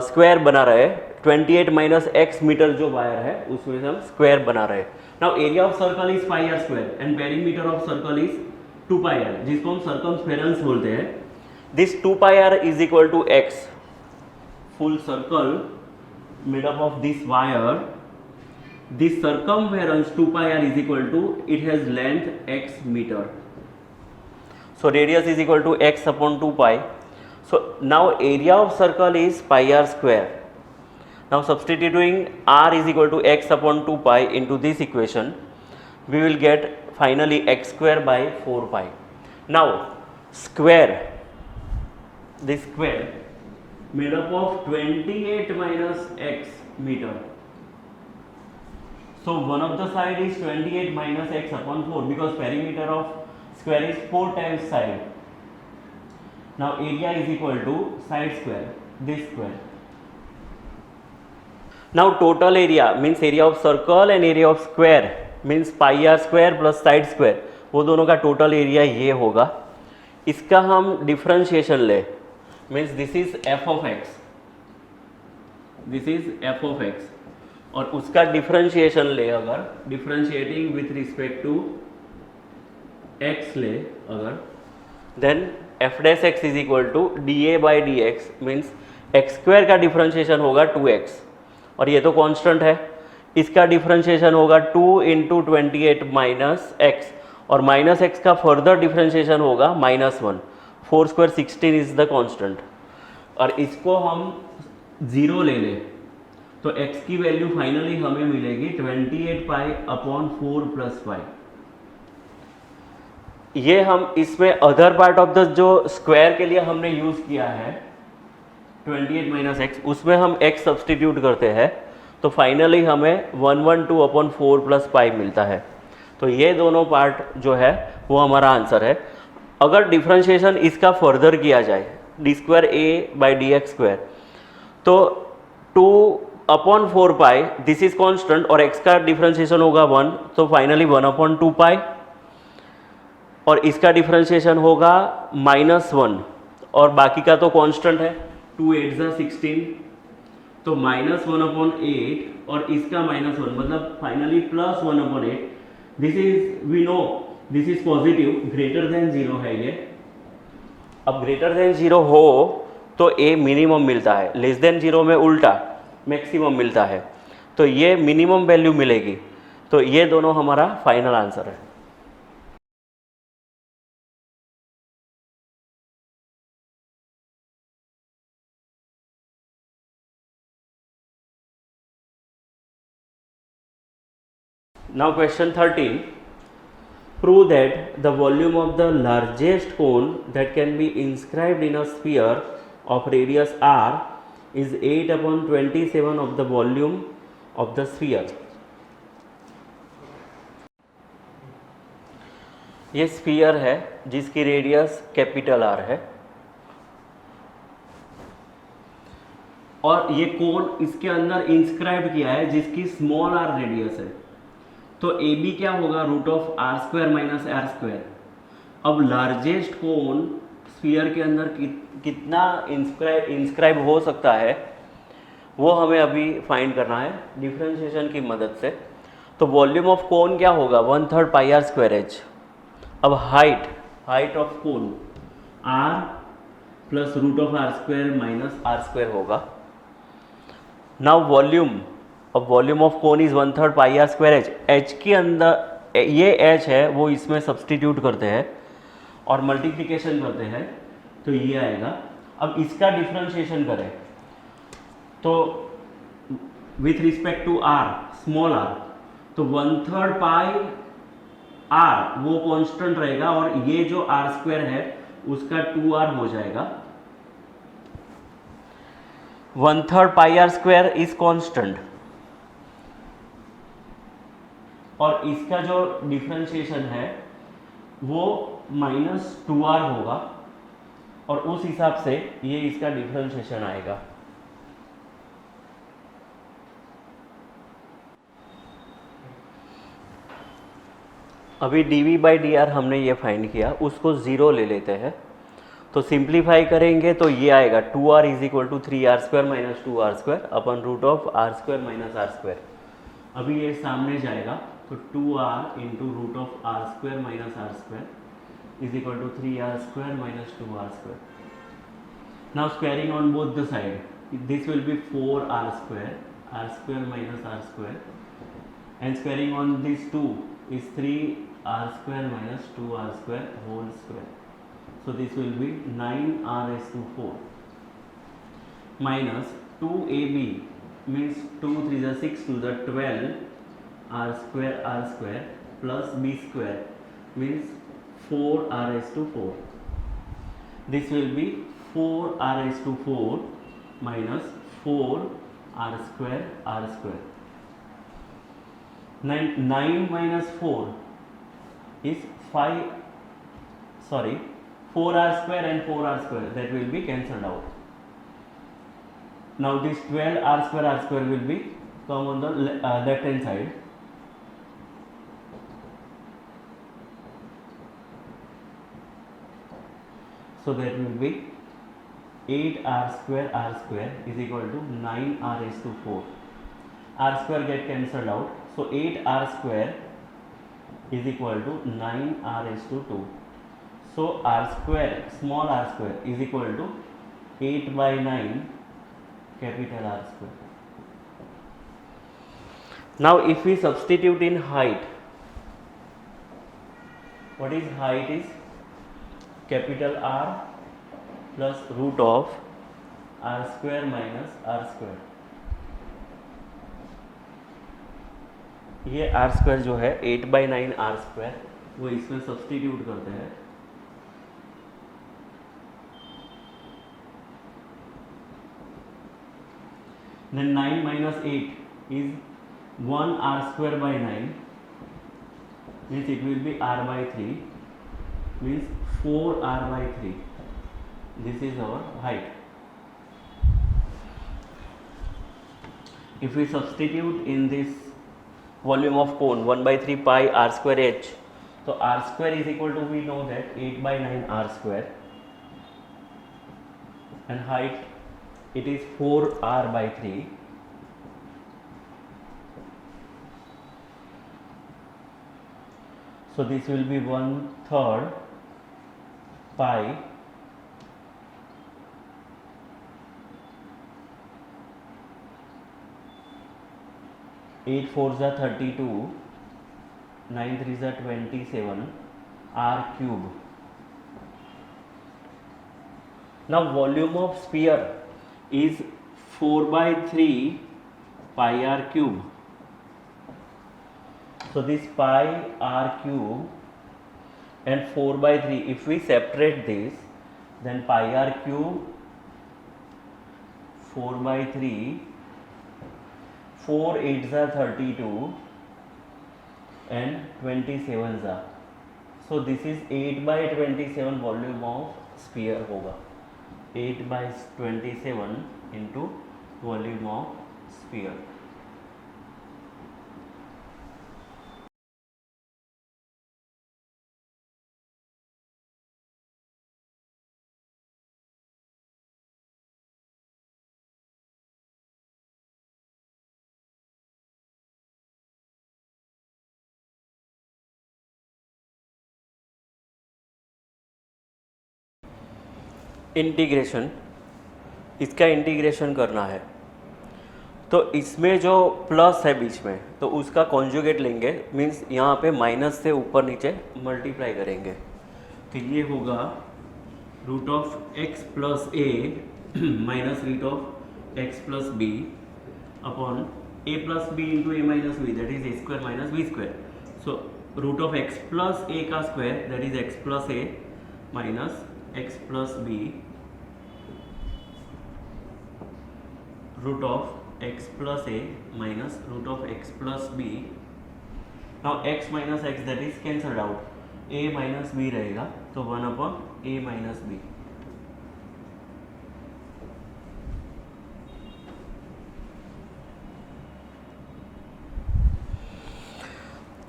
स्क्वायर बना रहे हैं। 28 - x मीटर जो वायर है उसमें से हम स्क्वायर बना रहे हैं। Now area of circle is pi r square and perimeter of circle is 2 pi r, जिसको हम सर्कमफेरेंस बोलते हैं। This 2 pi r is equal to x, full circle made up of this wire. This circumference 2 pi r is equal to, it has length x meter, so radius is equal to x upon 2 pi. So now area of circle is pi r square. Now substituting r is equal to x upon 2 pi into this equation, we will get finally x square by 4 pi. Now square, this square made up of 28 - x meter. So one of the side is 28 - x upon 4 because perimeter of square is 4 times side. Now area is equal to side square, this square. Now total area means area of circle and area of square means pi r square plus side square, वो दोनों का total area ये होगा। इसका हम differentiation ले, means this is f of x, this is f of x, और उसका डिफरेंशिएशन ले, अगर differentiating with respect to x ले अगर, then f dash x is equal to dA by dx, means x square का differentiation होगा 2x और ये तो कांस्टेंट है, इसका डिफरेंशिएशन होगा 2 × 28 - x और माइनस x का फर्दर डिफरेंशिएशन होगा -1। 4 स्क्वायर 16 इज द कांस्टेंट, और इसको हम 0 ले लें तो x की वैल्यू फाइनली हमें मिलेगी 28 पाई अपॉन 4 प्लस पाई। ये हम इसमें अदर पार्ट ऑफ द जो स्क्वायर के लिए हमने यूज किया है 28 - x, उसमें हम x सब्सटीट्यूट करते हैं तो फाइनली हमें 112 अपॉन 4 प्लस पाई मिलता है। तो ये दोनों पार्ट जो है वो हमारा आंसर है। अगर डिफरेंशिएशन इसका फर्दर किया जाए D square A by D x square, तो 2 upon 4 pi this is constant और x का डिफरेंशिएशन होगा 1, तो फाइनली 1 अपॉन 2 पाई, और इसका डिफरेंशिएशन होगा -1 और बाकी का तो कांस्टेंट है, 2 8 ज़ा 16, तो -1 अपॉन 8 और इसका -1 मतलब finally +1 upon 8। This is we know this is positive, greater than 0 है ये। अब ग्रेटर देन 0 हो तो a मिनिमम मिलता है, लेस देन 0 में उल्टा मैक्सिमम मिलता है, तो ये मिनिमम वैल्यू मिलेगी। तो ये दोनों हमारा फाइनल आंसर है। Now question 13. Prove that the volume of the largest cone that can be inscribed in a sphere of radius r is 8 upon 27 of the volume of the sphere. ये sphere है जिसकी radius capital R है और ये कोन इसके अंदर inscribe किया है जिसकी स्मॉल r रेडियस है। तो ए बी क्या होगा, root of r square minus r square. अब लार्जेस्ट कोन स्फीयर के अंदर कितना इंस्क्राइब हो सकता है वो हमें अभी फाइंड करना है डिफरेंशिएशन की मदद से। तो वॉल्यूम ऑफ कोन क्या होगा, 1/3 पाई आर स्क्वायर एच। अब height of cone r plus root of r square minus r square होगा। नाउ वॉल्यूम, अब volume of cone is 1/3 pi r square h. H के अंदर ये एच है वो इसमें सब्सटीट्यूट करते हैं और मल्टीप्लिकेशन करते हैं तो ये आएगा। अब इसका डिफरेंशिएशन करें तो with respect to r, small r, तो 1/3 पाई आर वो कांस्टेंट रहेगा और ये जो आर स्क्वायर है उसका 2r हो जाएगा। 1/3 pi r square is constant और इसका जो डिफरेंशिएशन है वो -2r होगा और उस हिसाब से ये इसका डिफरेंशिएशन आएगा। अभी dv/dr हमने ये फाइंड किया, उसको 0 ले लेते हैं तो सिंप्लीफाई करेंगे तो ये आएगा 2r is equal to 3r² minus 2r square upon root of r² minus r square. अभी ये सामने जाएगा तो 2r into root of r² minus r square is equal to 3r² minus 2r square. Now squaring on both the side, this will be 4r² r² minus r square and squaring on these two is 3r² minus 2r² whole square. So this will be 9r raised to 4 minus 2ab means 2 3 is 6 to the 12 r square plus b square means 4r raised to 4. This will be 4r raised to 4 minus 4r square r square. 9 minus 4 is 5, sorry, 4r square and 4r square, that will be cancelled out. Now this 12r square will be come on the left hand side. So that will be 8r square is equal to 9r raised to 4. R square get cancelled out. So 8r square is equal to 9r raised to 2. So r square, small r square is equal to 8/9 capital R square. Now if we substitute in height, what is height is capital R plus root of r square minus r square. ये are square जो है 8/9 are square वो इसमें substitute करते हैं। Then 9 minus 8 is 1r²/9 means it will be r/3 means 4r/3. This is our height. If we substitute in this volume of cone 1/3 pi r square h, so r square is equal to, we know that 8/9 r square and height it is 4r/3. So this will be 1/3 pi 8 4s are 32, 9 3s are 27 r cube. Now volume of sphere is 4/3 pi r cube. So this pi r cube and 4/3, if we separate this, then pi r cube 4/3, 4 8s are 32 and 27s are. So this is 8/27 volume of sphere होगा, 8/27 into volume of sphere. Integration, इसका integration करना है तो इसमें जो plus है बीच में तो उसका कॉन्जुगेट लेंगे, मीन्स यहाँ पे माइनस से ऊपर नीचे मल्टीप्लाई करेंगे तो ये होगा root of X plus A minus root of X plus B upon A plus B into A minus B, that is A square minus B square. So root of X plus A का square, that is X plus A minus x plus B root of x plus a minus root of x plus b. Now x minus x that is cancelled out, a minus b रहेगा तो 1 upon a minus b.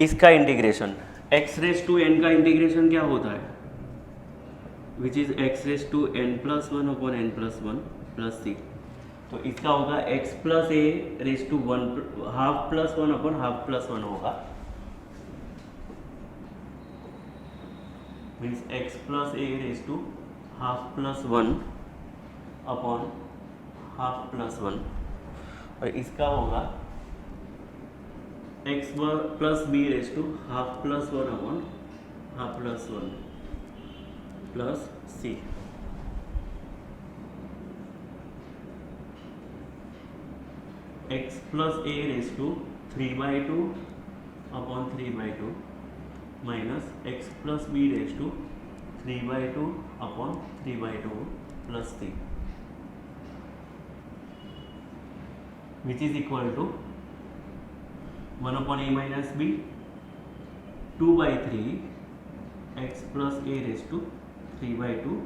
इसका integration x raise to n का integration क्या होता है, which is x raise to n plus 1 upon n plus 1 plus c. तो इसका होगा x plus a raise to 1 half plus 1 upon half plus 1 होगा, means x plus a raise to half plus 1 upon half plus 1. और इसका होगा x plus b raise to half plus 1 upon half plus 1 plus c. x plus a raise to 3/2 upon 3/2 minus x plus b raise to 3/2 upon 3/2 plus 3, which is equal to 1 upon a minus b 2/3 x plus a raise to 3/2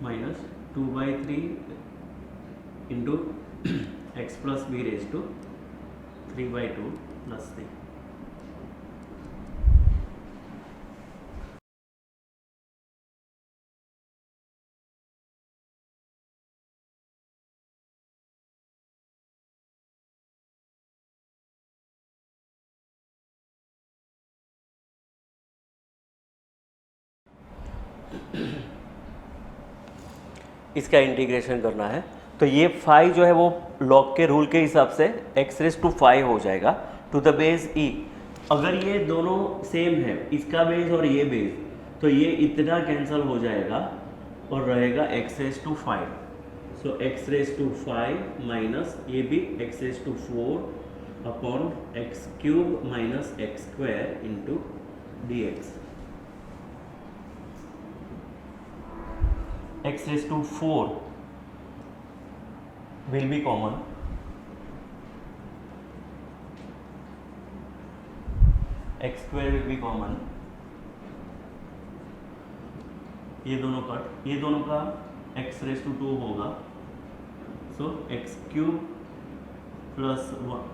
minus 2/3 into x plus b raised to 3/2 plus 3. इसका integration करना है तो ये phi जो है वो log के rule के हिसाब से x रेज टू 5 हो जाएगा टू द बेस e. अगर ये दोनों सेम है, इसका बेस और ये बेस, तो ये इतना कैंसिल हो जाएगा और रहेगा x raise to 5. So x raise to 5 minus ये भी x raise to 4 upon x cube minus x square into d x. x raised to 4 will be common. x square will be common. ये दोनों का x raised to 2 होगा. So x cube plus 1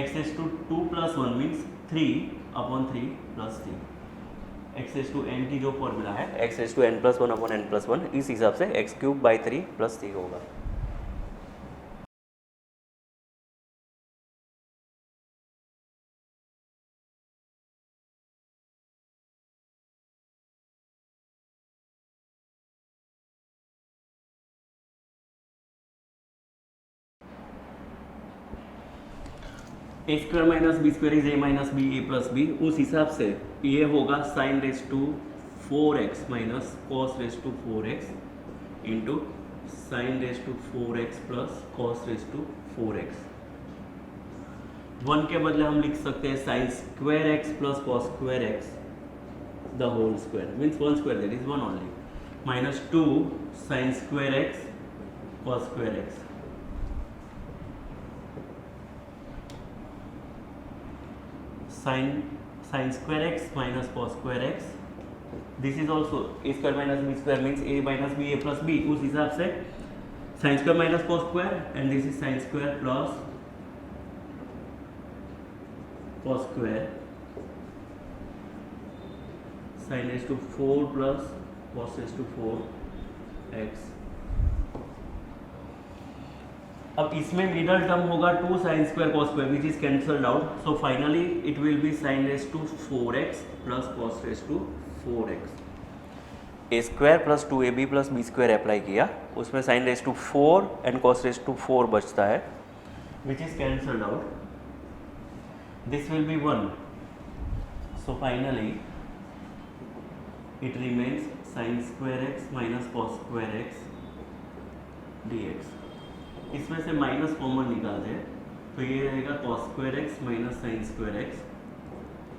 x raised to 2 plus 1 means 3 upon 3 plus 3. x raise to n की जो formula है x raise to n plus 1 upon n plus 1, इस हिसाब से x क्यूब बाई 3 प्लस 3 होगा. A square minus B square is A minus B A plus B. उस हिसाब से ये होगा sine raise to 4x minus cos raise to 4x into sine raise to 4x plus cos raise to 4x. 1 के बदले हम लिख सकते हैं sine square X plus cos square X the whole square means 1 square that is 1 only minus 2 sine square X cos square x. sin square x minus cos square x. This is also a square minus b square means a minus b a plus b. उस हिसाब से sin square minus cos square and this is sin square plus cos square. Sin raised to 4 plus cos raised to 4 x. अब इसमें middle term होगा 2 sine square cos square which is cancelled out. So finally it will be sine raise to 4x plus cos raise to 4x. A square plus 2ab plus b square apply किया, उसमें sine raise to 4 and cos raise to 4 बचता है, which is cancelled out, this will be 1, so finally it remains sine square x minus cos square x dx। इसमें से minus common निकालते हैं तो ये रहेगा cos square x minus sine square x,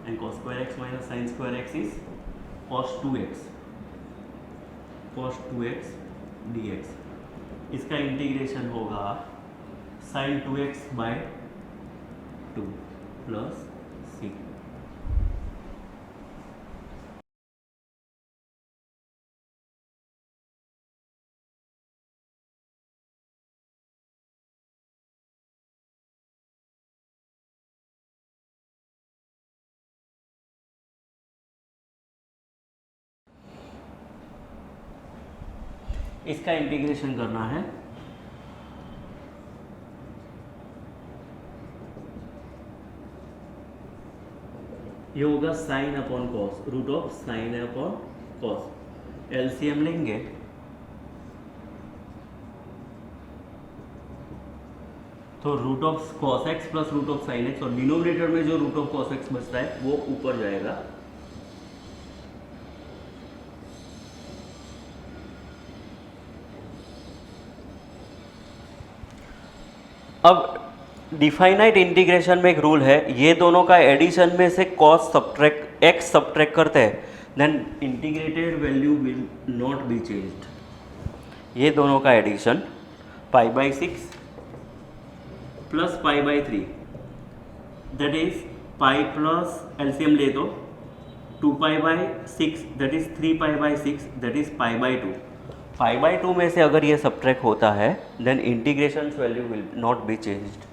and cos square x minus sine square x is cos 2x dx। इसका integration होगा sine 2x by 2 plus c. इसका इंटीग्रेशन करना है, ये होगा sine upon cos, root of sine upon cos, LCM लेंगे तो root of cos x plus root of sine x, और डिनोमिनेटर में जो रूट ऑफ कॉस एक्स बचता है वो ऊपर जाएगा, अब डिफाइनाइट इंटीग्रेशन में एक रूल है, ये दोनों का एडिशन में से कॉस सब्ट्रैक्ट एक्स सब्ट्रैक्ट करते हैं, then integrated value will not be changed. ये दोनों का addition pi by 6 plus pi by 3, that is pi plus LCM ले दो 2 pi by 6, that is 3 pi by 6, that is pi by 2। Pi by 2 में से अगर ये सब्ट्रैक्ट होता है then integration value will not be changed.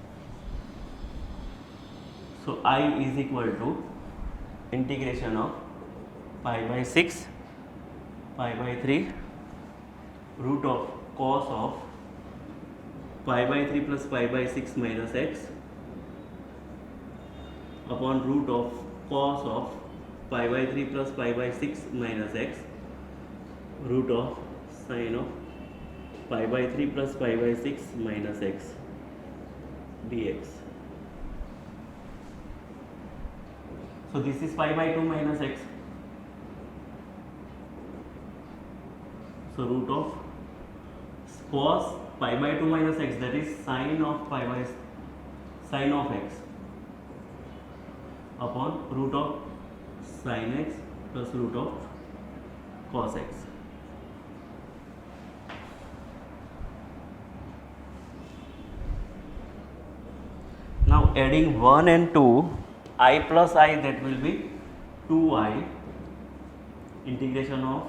So I is equal to integration of pi by 6 pi by 3 root of cos of pi by 3 plus pi by 6 minus x upon root of cos of pi by 3 plus pi by 6 minus x root of sine of pi by 3 plus pi by 6 minus x dx। So this is pi by 2 minus x. So root of cos pi by 2 minus x, that is sine of pi by sine of x upon root of sin x plus root of cos x। Now adding 1 and 2, I plus I, that will be 2i integration of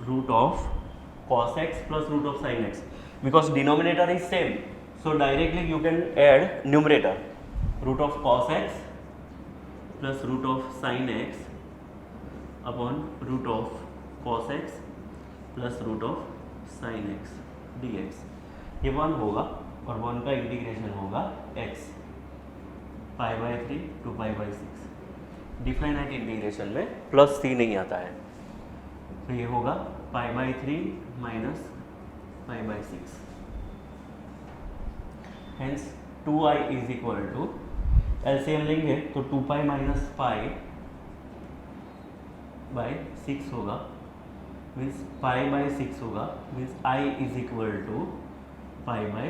root of cos x plus root of sin x, because denominator is same, so directly you can add numerator root of cos x plus root of sin x upon root of cos x plus root of sin x dx। ये 1 होगा और 1 का integration होगा x pi by 3 to pi by 6। Definite integration में plus c नहीं आता है, तो ये होगा pi by 3 minus pi by 6, hence 2i is equal to, LCM लेंगे तो 2 पाई माइनस पाई बाई 6 होगा, मीन्स पाई बाई 6 होगा, means i is equal to pi by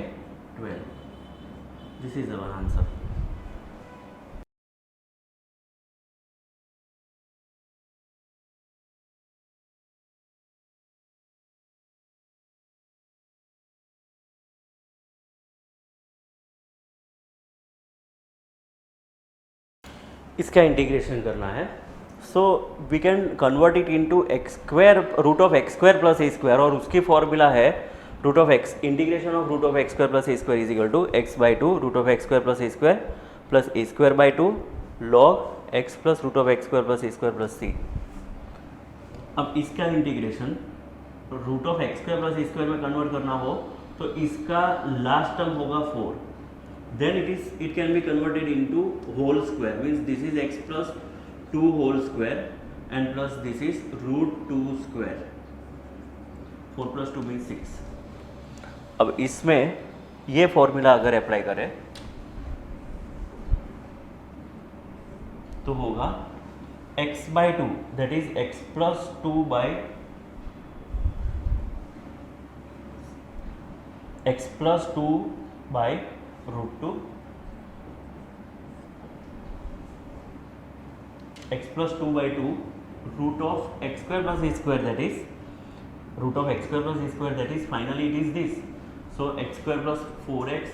12। This is our answer. इसका इंटीग्रेशन करना है, so we can convert it into x square root of x square plus A square, और उसकी formula है root of x integration of root of x square plus A square is equal to x by 2 root of x square plus A square plus A square by 2 log x plus root of x square plus A square plus C. अब इसका integration root of x square plus A square में convert करना हो तो इसका last term होगा 4, then it can be converted into whole square, means this is x plus 2 whole square and plus this is √2²। 4 + 2 = 6। अब इसमें ये फॉर्मूला अगर अप्लाई करें तो होगा x/2 that is x + 2 by x + 2 by √2, x + 2/2 root of x² + a² that is root of x² + a² that is finally it is this. So x² + 4x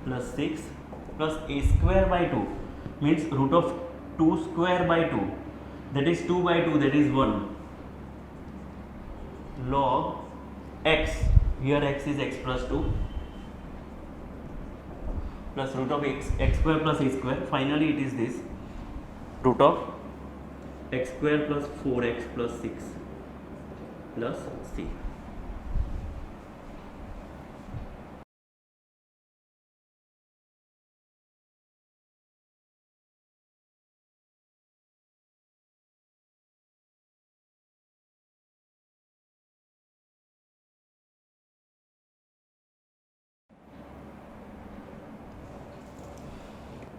+ 6 plus a²/2 means root of 2²/2 that is 2/2 that is 1 log x, here x is x + 2 plus root of x² + a², finally it is this root of x² + 4x + 6 plus c.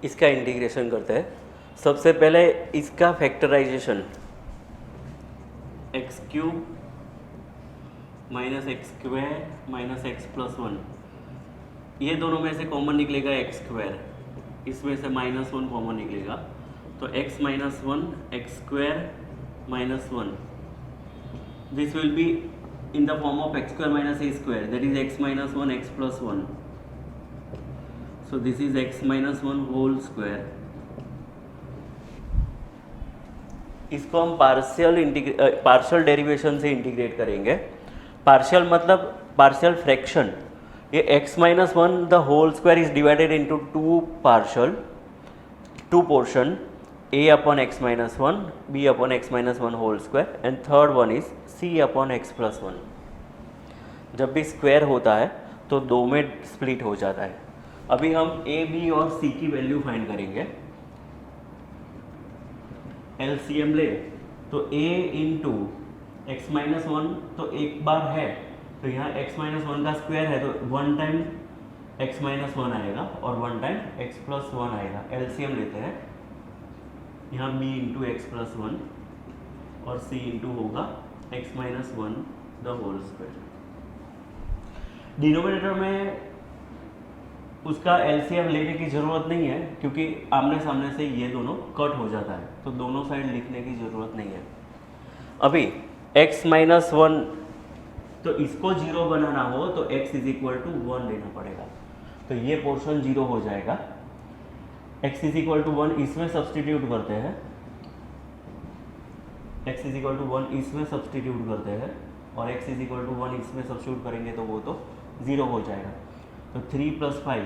इसका integration करते हैं। सबसे पहले इसका factorisation x³ - x² - x + 1, ये दोनों में से कॉमन निकलेगा x², इसमें से -1 कॉमन निकलेगा तो x - 1 x² - 1 this will B in the form of x² - a² that is x - 1 x + 1. So this is x - 1 whole square. इसको हम पार्शियल डेरिवेशन से इंटीग्रेट करेंगे। पार्शियल मतलब पार्शियल फ्रैक्शन। ये x - 1 the whole square is divided into two portion, a/x - 1 b/x - 1 whole square and third one is c/x + 1। जब भी square होता है तो दो में स्प्लिट हो जाता है। अभी हम a, b और c की वैल्यू फाइंड करेंगे। LCM ले तो a इंटू x - 1 तो एक बार है तो यहाँ x - 1 का स्क्वायर है तो 1 टाइम x - 1 आएगा और 1 टाइम x + 1 आएगा। LCM लेते हैं, यहाँ b इंटू x + 1 और c इंटू होगा x - 1 the whole square. Denominator में उसका एलसीएम लेने की ज़रूरत नहीं है क्योंकि आमने सामने से ये दोनों कट हो जाता है तो दोनों साइड लिखने की ज़रूरत नहीं है। अभी x - 1 तो इसको 0 बनाना हो तो x = 1 लेना पड़ेगा तो ये पोर्शन 0 हो जाएगा। x = 1 इसमें सब्सटीट्यूट करते हैं, x = 1 इसमें सब्सटीट्यूट करते हैं और x = 1 इसमें सब्सटीट्यूट करेंगे तो वो तो 0 हो जाएगा। तो 3 + 5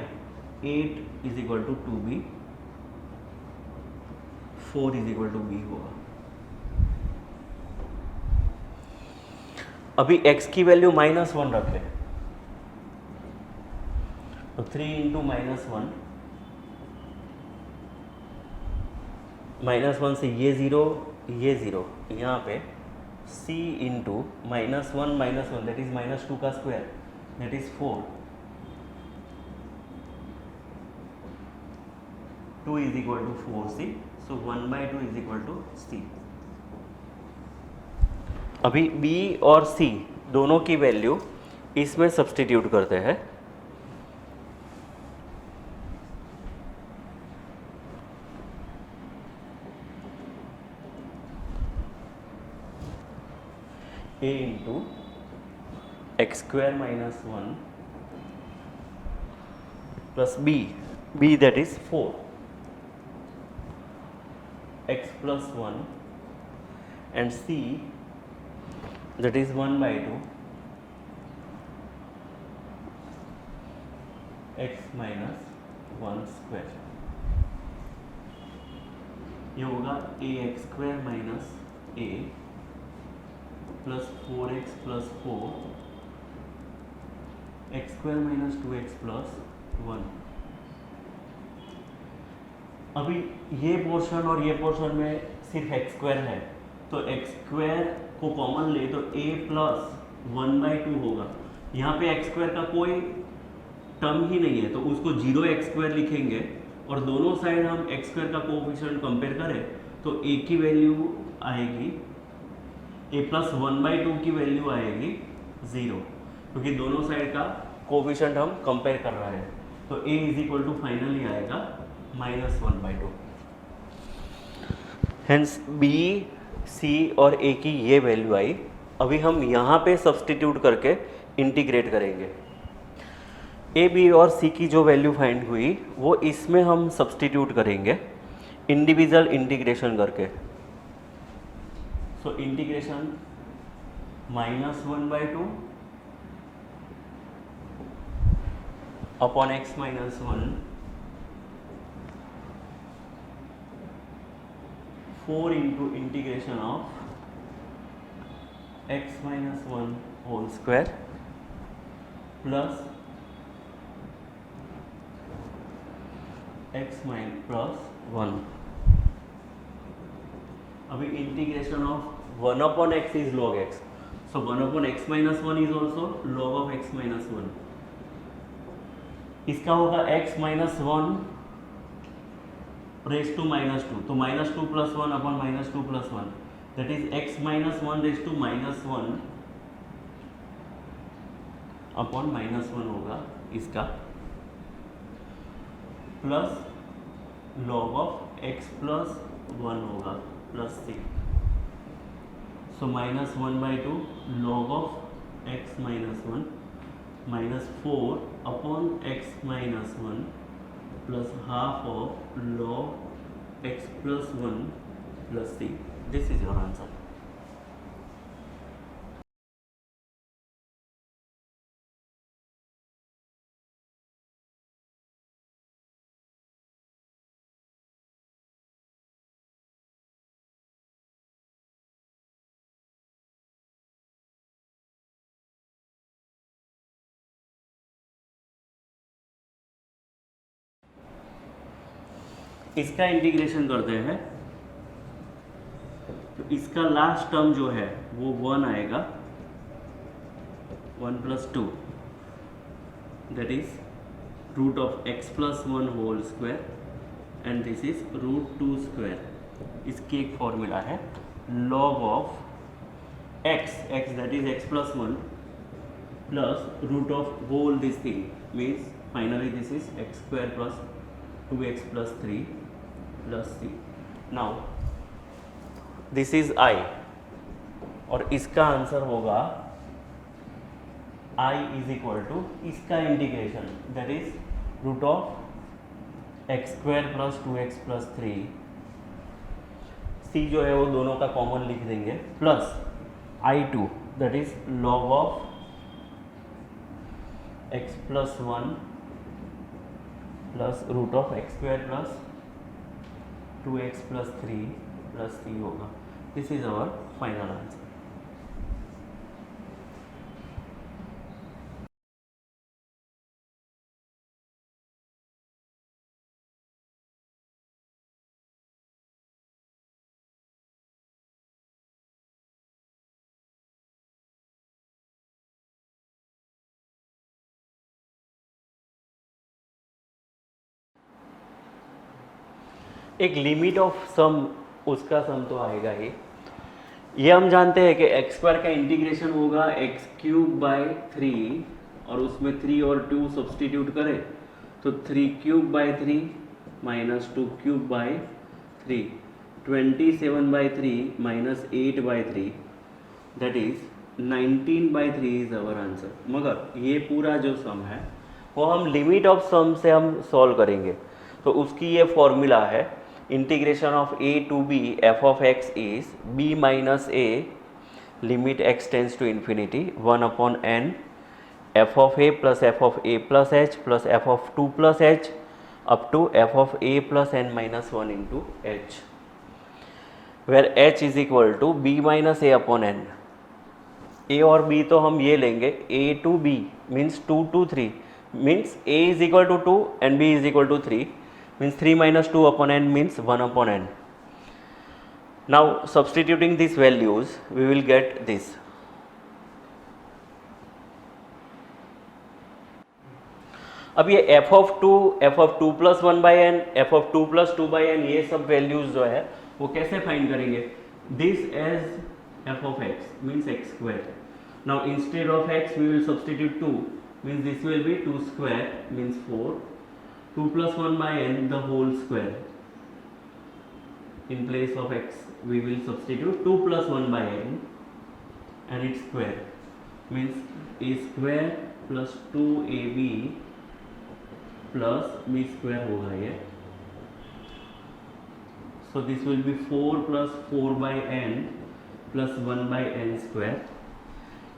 8 = 2b, 4 = b होगा। अभी x की वैल्यू -1 रखें तो 3 × -1 से ये 0 यहाँ पे c × -1 दैट इज -2 का square that is 4, 2 = 4c, so 1/2 = c। अभी b और c दोनों की वैल्यू इसमें सब्सटीट्यूट करते हैं। a × x² - 1 plus b that is 4 x + 1 and c that is 1/2 x - 1 square। ये होगा ax² - a plus 4x plus 4 x² - 2x plus 1। अभी ये पोर्शन और ये पोर्शन में सिर्फ x² है तो एक्स स्क्वायर को कॉमन ले तो a प्लस 1/2 होगा। यहाँ पे एक्स स्क्वायर का कोई टर्म ही नहीं है तो उसको 0x² लिखेंगे और दोनों साइड हम एक्स स्क्वायर का कोएफिशिएंट कंपेयर करें तो a की वैल्यू आएगी a प्लस 1/2 की वैल्यू आएगी 0, क्योंकि दोनों साइड का कोएफिशिएंट हम कंपेयर कर रहे हैं। तो a is equal to finally आएगा -1/2। हेंस b, c और a की ये वैल्यू आई। अभी हम यहाँ पे सब्सटीट्यूट करके इंटीग्रेट करेंगे। a, b और c की जो वैल्यू फाइंड हुई वो इसमें हम सब्सटीट्यूट करेंगे इंडिविजुअल इंटीग्रेशन करके। So integration -1/2 upon x minus 1 4 into integration of x minus 1 whole square plus x minus plus 1। अभी integration of 1 upon x is log x, so 1 upon x minus 1 is also log of x minus 1। इसका होगा x minus 1 raised to -2, तो -2 plus 1 upon -2 plus 1 that is x minus 1 raised to -1 upon -1 होगा इसका, plus log of x plus 1 होगा plus 3, so -1/2 log of x minus 1 minus 4 upon x minus 1 plus half of log x plus 1 plus 3. This is your answer. इसका integration करते हैं तो इसका last term जो है वो 1 आएगा, 1 plus 2 that is root of x plus 1 whole square and this is root 2 square। इसकी एक फॉर्मूला है log of x that is x plus 1 plus root of whole this thing means finally this is x square plus 2x plus 3 plus c। now this is I और इसका answer होगा I is equal to इसका integration that is root of x square plus 2x plus 3, c जो है वो दोनों का common लिख देंगे, plus I2 that is log of x plus 1 plus root of x square plus 2x plus 3 plus 3 होगा। This is our final answer. एक limit of sum, उसका सम तो आएगा ही। ये हम जानते हैं कि एक्स स्क्वायर का इंटीग्रेशन होगा एक्स क्यूब बाय 3 और उसमें 3 और 2 सब्सटीट्यूट करें तो 3 cube by 3 minus 2 cube by 3, 27/3 minus 8/3 that is 19/3 is our answer. मगर ये पूरा जो सम है वो हम लिमिट ऑफ सम से हम सॉल्व करेंगे, तो उसकी ये फॉर्मूला है integration of a to b f of x is b minus a limit x tends to infinity 1 upon n f of a plus f of a plus h plus f of 2 plus h up to f of a plus n minus 1 into h, where h is equal to b minus a upon n। a और b तो हम ये लेंगे a to b means 2 to 3 means a is equal to 2 and b is equal to 3 means 3 minus 2 upon n means 1 upon n। Now substituting these values, we will get this. अब ये f of 2 plus 1 by n, f of 2 plus 2 by n, ये सब values जो है वो कैसे find करेंगे? This as f of x means x square. Now instead of x we will substitute 2, means this will be 2 square means 4. 2 plus 1 by n the whole square. In place of x we will substitute 2 plus 1 by n and its square, means a square plus 2ab plus b square होगा ये. So this will be 4 plus 4 by n plus 1 by n square.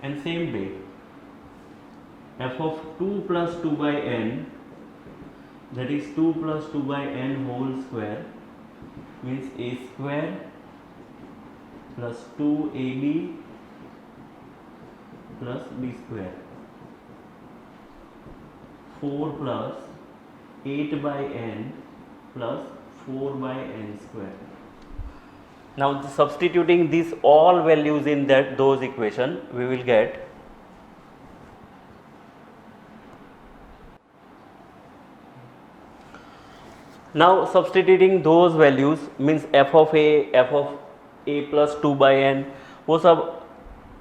And same way f of 2 plus 2 by n, that is 2 plus 2 by n whole square, means a square plus 2ab plus b square. 4 plus 8 by n plus 4 by n square. Now substituting these all values in those equation, we will get now substituting those values means f of a plus 2 by n, वो सब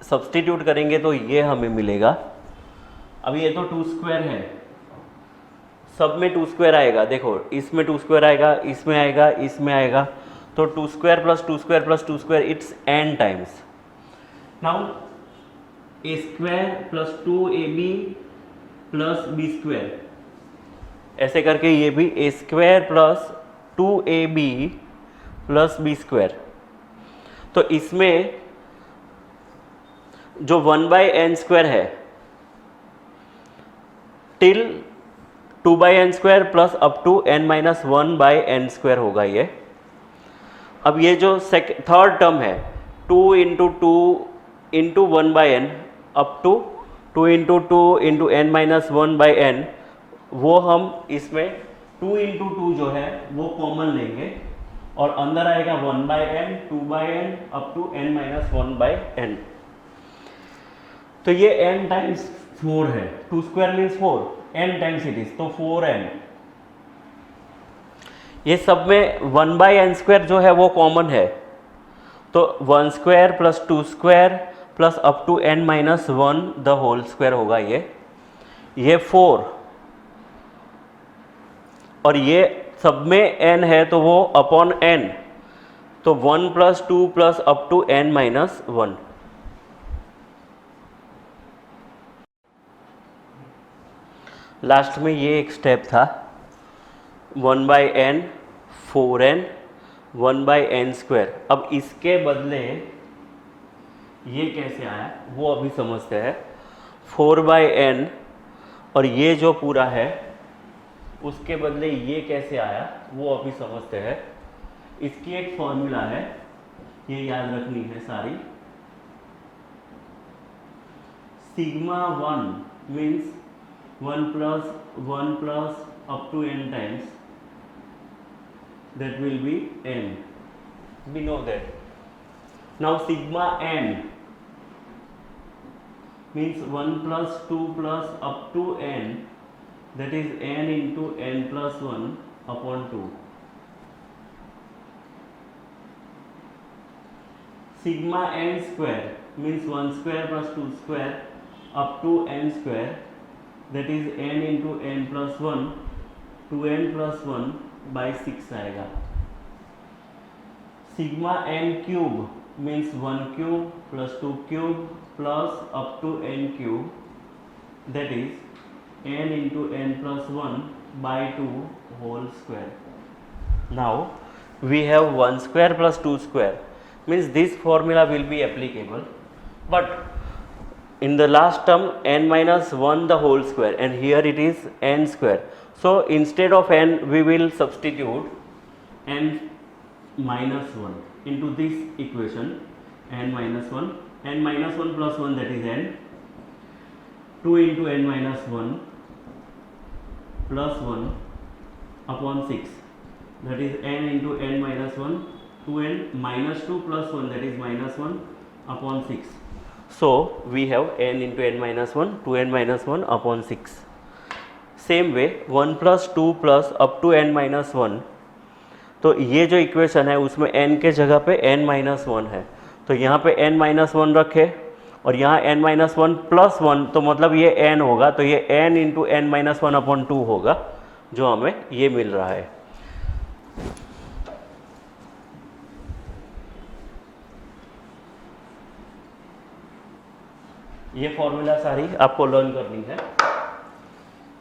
substitute करेंगे तो ये हमें मिलेगा. अब ये तो 2 स्क्वायर है, सब में 2 स्क्वायर आएगा. देखो इसमें 2 स्क्वायर आएगा, इसमें आएगा, इसमें आएगा, तो 2 square plus 2 square plus 2 square it's n times. Now a square plus 2ab plus b square, ऐसे करके ये भी a square plus 2ab plus b square. तो इसमें जो 1 बाई एन स्क्वायर है till 2 by n square plus up to n minus 1 by n square होगा ये. अब ये जो थर्ड टर्म है 2 into 2 into 1 by n up to 2 into 2 into n minus 1 by n, वो हम इसमें 2 इंटू 2 जो है वो कॉमन लेंगे और अंदर आएगा 1 by n, 2 by n up to n minus 1 by n. तो ये n टाइम्स 4 है, 2 square means 4, n times it is, तो 4n. ये सब में 1 बाई एन स्क्वायर जो है वो कॉमन है, तो 1 square plus 2 square plus up to n minus 1 the whole square होगा ये 4. और ये सब में n है तो वो अपॉन n, तो 1 plus 2 plus up to n minus 1. Last में ये एक स्टेप था 1 by n 4n 1 by n square. अब इसके बदले ये कैसे आया वो अभी समझते हैं. 4 बाई एन और ये जो पूरा है उसके बदले ये कैसे आया वो अभी समझते हैं. इसकी एक फॉर्मूला है, ये याद रखनी है सारी. Sigma 1 means 1 plus up to n times, that will be n. We know that. Now sigma n means 1 plus 2 plus up to n, that is n into n plus 1 upon 2. Sigma n square means 1 square plus 2 square up to n square, that is n into n plus 1 2n plus 1 by 6 आएगा. Sigma n cube means 1 cube plus 2 cube plus up to n cube, that is n into n plus 1 by 2 whole square. Now we have 1 square plus 2 square, means this formula will be applicable, but in the last term n minus 1 the whole square, and here it is n square. So instead of n we will substitute n minus 1 into this equation. N minus 1 plus 1, that is n. 2 into n minus 1 plus 1 upon 6, that is n into n minus 1 2n minus 2 plus 1, that is minus 1 upon 6. So we have n into n minus 1, 2n minus 1 upon 6. Same way 1 plus 2 plus up to n minus 1, तो ये जो equation है उसमें n के जगह पे n minus 1 है, तो यहाँ पे n माइनस 1 रखे और यहाँ n माइनस 1 प्लस 1, तो मतलब ये n होगा, तो ये n into n minus 1 upon 2 होगा जो हमें ये मिल रहा है। ये फॉर्मूला सारी आपको लर्न करनी है।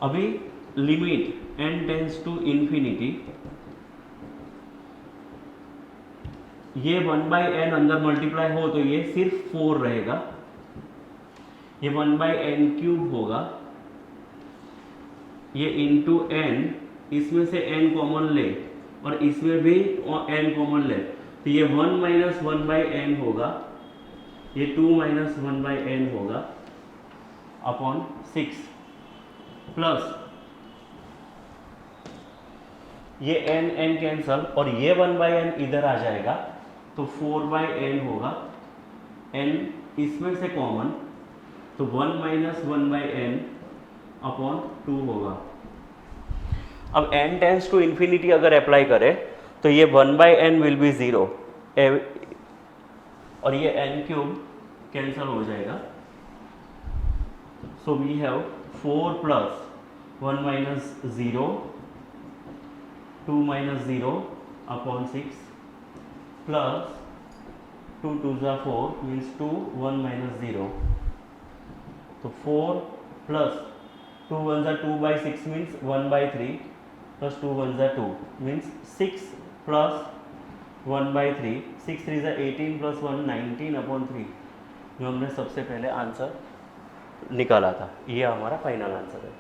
अभी limit n tends to infinity, ये 1/n अंदर मल्टीप्लाई हो तो ये सिर्फ 4 रहेगा, ये 1/n क्यूब होगा, ये इंटू n, इसमें से n कॉमन ले और इसमें भी n कॉमन ले, तो ये 1 माइनस 1/n होगा, ये 2 माइनस 1/n होगा अपॉन 6 प्लस ये n कैंसल और ये 1/n इधर आ जाएगा, तो 4/n होगा, n इसमें से कॉमन, तो 1 माइनस 1/n अपॉन 2 होगा। अब n टेंस टू इन्फिनिटी अगर अप्लाई करें तो ये 1/n विल बी 0 और ये n क्यूब कैंसल हो जाएगा। So we have 4 plus 1 minus 0, 2 minus 0 upon 6 plus 2 2 ज़ा 4 मीन्स 2, 1 माइनस 0, तो 4 प्लस 2 1 ज़ा 2/6 मीन्स 1/3 प्लस 2 1 ज़ा 2 मीन्स 6 प्लस 1/3, 6 3 ज़ा 18 प्लस 1 19 अपॉन 3, जो हमने सबसे पहले आंसर निकाला था, ये हमारा फाइनल आंसर है।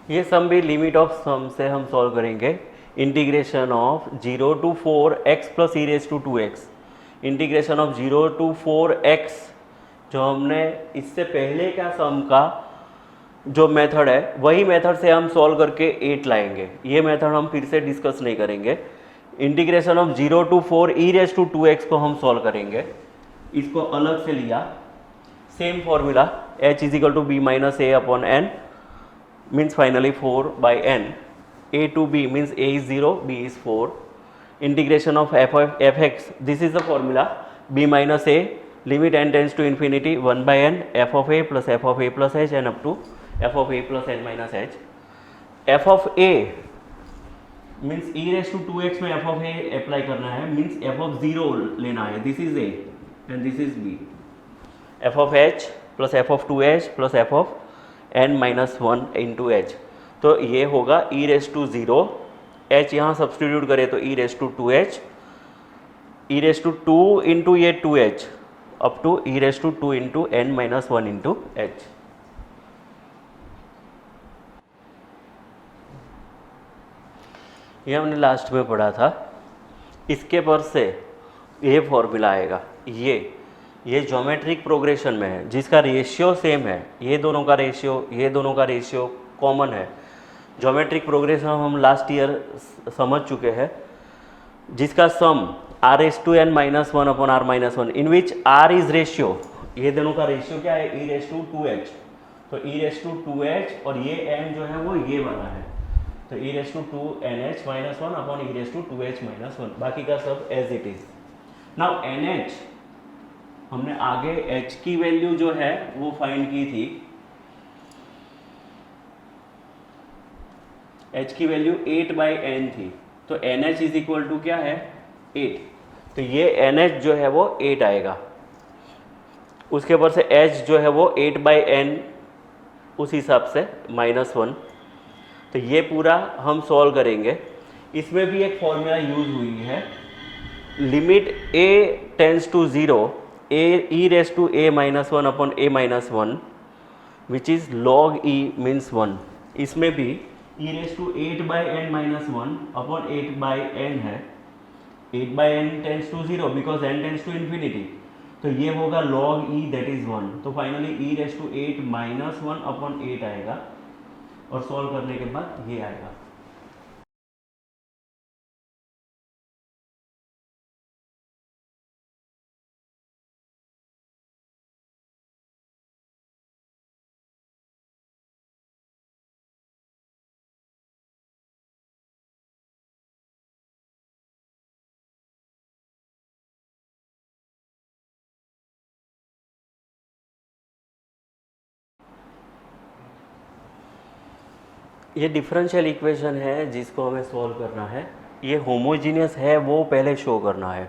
ये सम भी लिमिट ऑफ सम से हम सॉल्व करेंगे। Integration of 0 to 4x plus e raise to 2x, integration of 0 to 4x, जो हमने इससे पहले का सम का जो मेथड है वही मेथड से हम सॉल्व करके 8 लाएंगे, ये मेथड हम फिर से डिस्कस नहीं करेंगे। Integration of 0 to 4 e raise to 2x को हम सॉल्व करेंगे, इसको अलग से लिया, same formula h is equal to B minus a upon n means finally 4/n, a to b means a is 0, b is 4, integration of fx, this is the formula, b minus a, limit n tends to infinity 1/n, f of a plus h and up to f of a plus n minus h, f of a means e raised to 2x में f of a apply करना है, means f of 0 लेना है, this is a and this is b, f of h plus f of 2h plus f of n minus 1 into h, तो ये होगा e raise to 0, h यहाँ substitute करें तो e raise to 2h, e raise to 2 into ये 2h up to e raise to 2 into n minus 1 into h. ये हमने last में पढ़ा था, इसके पर से ये फॉर्मूला आएगा, ये ज्योमेट्रिक प्रोग्रेशन में है जिसका रेशियो सेम है, ये दोनों का रेशियो कॉमन है। ज्योमेट्रिक प्रोग्रेशन हम लास्ट ईयर समझ चुके हैं, जिसका सम r(n - 1 upon r-1 in which r is ratio, ये दोनों का रेशियो क्या है, e⁻²h, तो e⁻²h और ये n जो है वो ये वाला है, तो e⁻²nh-1 अपॉन e⁻²h-1, बाकी का सब as it is. Now nh हमने आगे h की वैल्यू जो है वो फाइंड की थी, h की वैल्यू 8/n थी, तो nh इज इक्वल टू क्या है 8, तो ये nh जो है वो 8 आएगा, उसके ऊपर से h जो है वो 8/n उस हिसाब से -1, तो ये पूरा हम सॉल्व करेंगे। इसमें भी एक फॉर्मूला यूज हुई है, limit a tends to 0 e raised to a minus 1 upon a minus 1 which is log e means 1, इसमें भी e raised to 8 by n minus 1 upon 8 by n है, 8 by n tends to 0 because n tends to infinity, तो ये होगा log e that is 1, तो finally e raised to 8 minus 1 upon 8 आएगा और solve करने के बाद ये आएगा। ये डिफरेंशियल इक्वेशन है जिसको हमें सॉल्व करना है, ये होमोजीनियस है वो पहले शो करना है।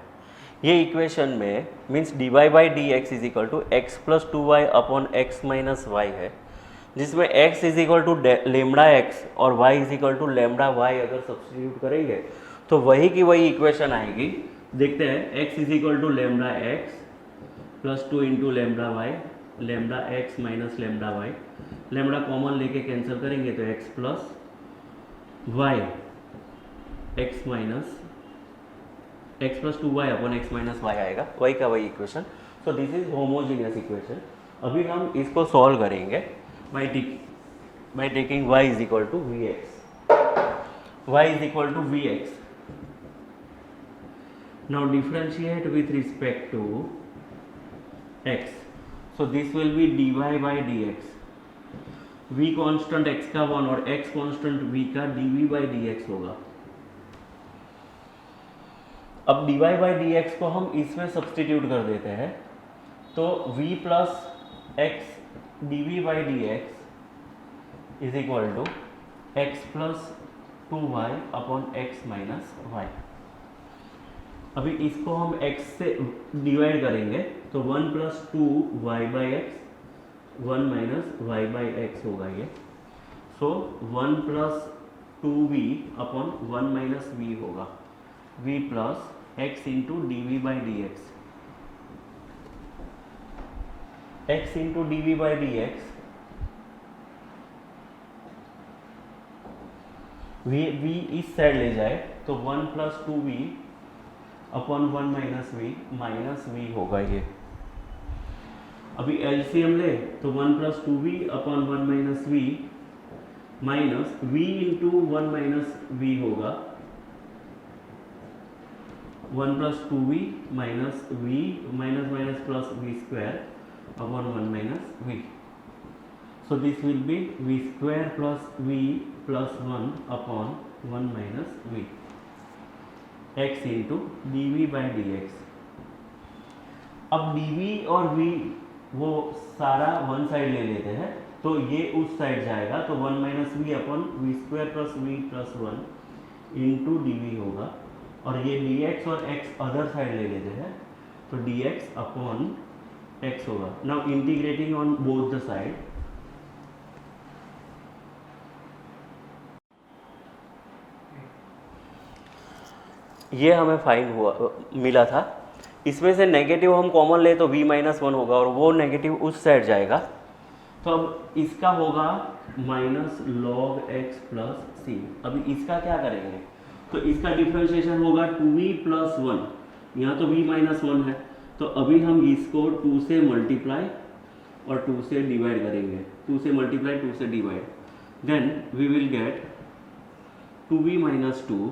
ये इक्वेशन में means d y by D x is equal to x plus 2y upon x minus y है, जिसमें x is equal to lambda x और y is equal to lambda y अगर सब्सटीट्यूट करेंगे तो वही की वही इक्वेशन आएगी। देखते हैं, x is equal to lambda x plus 2 into lambda y, lambda x minus lambda y, lambda common लेके कैंसिल करेंगे तो x plus y x minus x plus 2y upon x minus Y आएगा, वही का वही equation. So this is homogeneous equation. अभी हम इसको सॉल्व करेंगे by taking y is equal to v x, y is equal to v x. Now differentiate with respect to x, so this will be dy by dx, v constant x का 1 और x constant v का dv by dx होगा। अब dy by dx को हम इसमें substitute कर देते हैं, तो v plus x dv by dx is equal to x plus 2y upon x minus y. अभी इसको हम x से डिवाइड करेंगे तो 1 plus 2y by x 1 minus y by x होगा ये, so 1 plus 2v upon 1 minus v होगा, v plus x into d v by D x, x into d v by D x, v इस side ले जाए तो 1 plus 2v upon 1 minus v होगा ये। अभी एलसीएम ले तो 1 plus 2v upon 1 minus v minus v into 1 minus v होगा, 1 plus 2v minus v minus minus plus v square upon 1 minus v. So this will be v square plus v plus 1 upon 1 minus v x into d v by D x. अब d v और v वो सारा one side ले लेते हैं तो ये उस साइड जाएगा, तो 1 minus v upon we square plus we plus 1 into d we होगा, और ये डी एक्स और x अदर साइड ले लेते हैं तो डी एक्स अपॉन एक्स होगा। Now integrating on both the side, ये हमें फाइन हुआ मिला था, इसमें से नेगेटिव हम कॉमन ले तो v माइनस 1 होगा और वो नेगेटिव उस साइड जाएगा, तो अब इसका होगा minus log x plus C. अभी इसका क्या करेंगे, तो इसका डिफ्रेंशिएशन होगा 2v प्लस 1, यहाँ तो v माइनस 1 है, तो अभी हम इसको 2 से मल्टीप्लाई और 2 से डिवाइड करेंगे, 2 से मल्टीप्लाई 2 से divide, then we will get 2v minus 2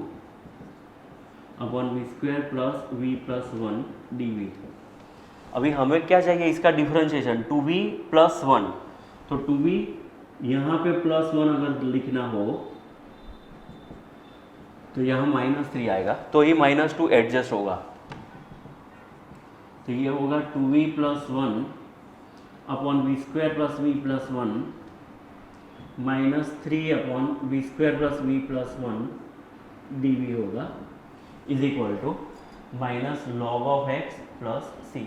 upon we square plus we plus 1 D v. अभी हमें क्या चाहिए, इसका डिफरेंशिएशन 2v प्लस 1, तो 2v यहाँ पे प्लस 1 अगर लिखना हो तो यहाँ माइनस 3 आएगा, तो ये माइनस 2 एडजस्ट होगा, तो ये होगा 2v plus 1 upon we square plus we plus 1 minus 3 upon we square plus we plus 1 D we होगा, is equal to minus log of X plus C.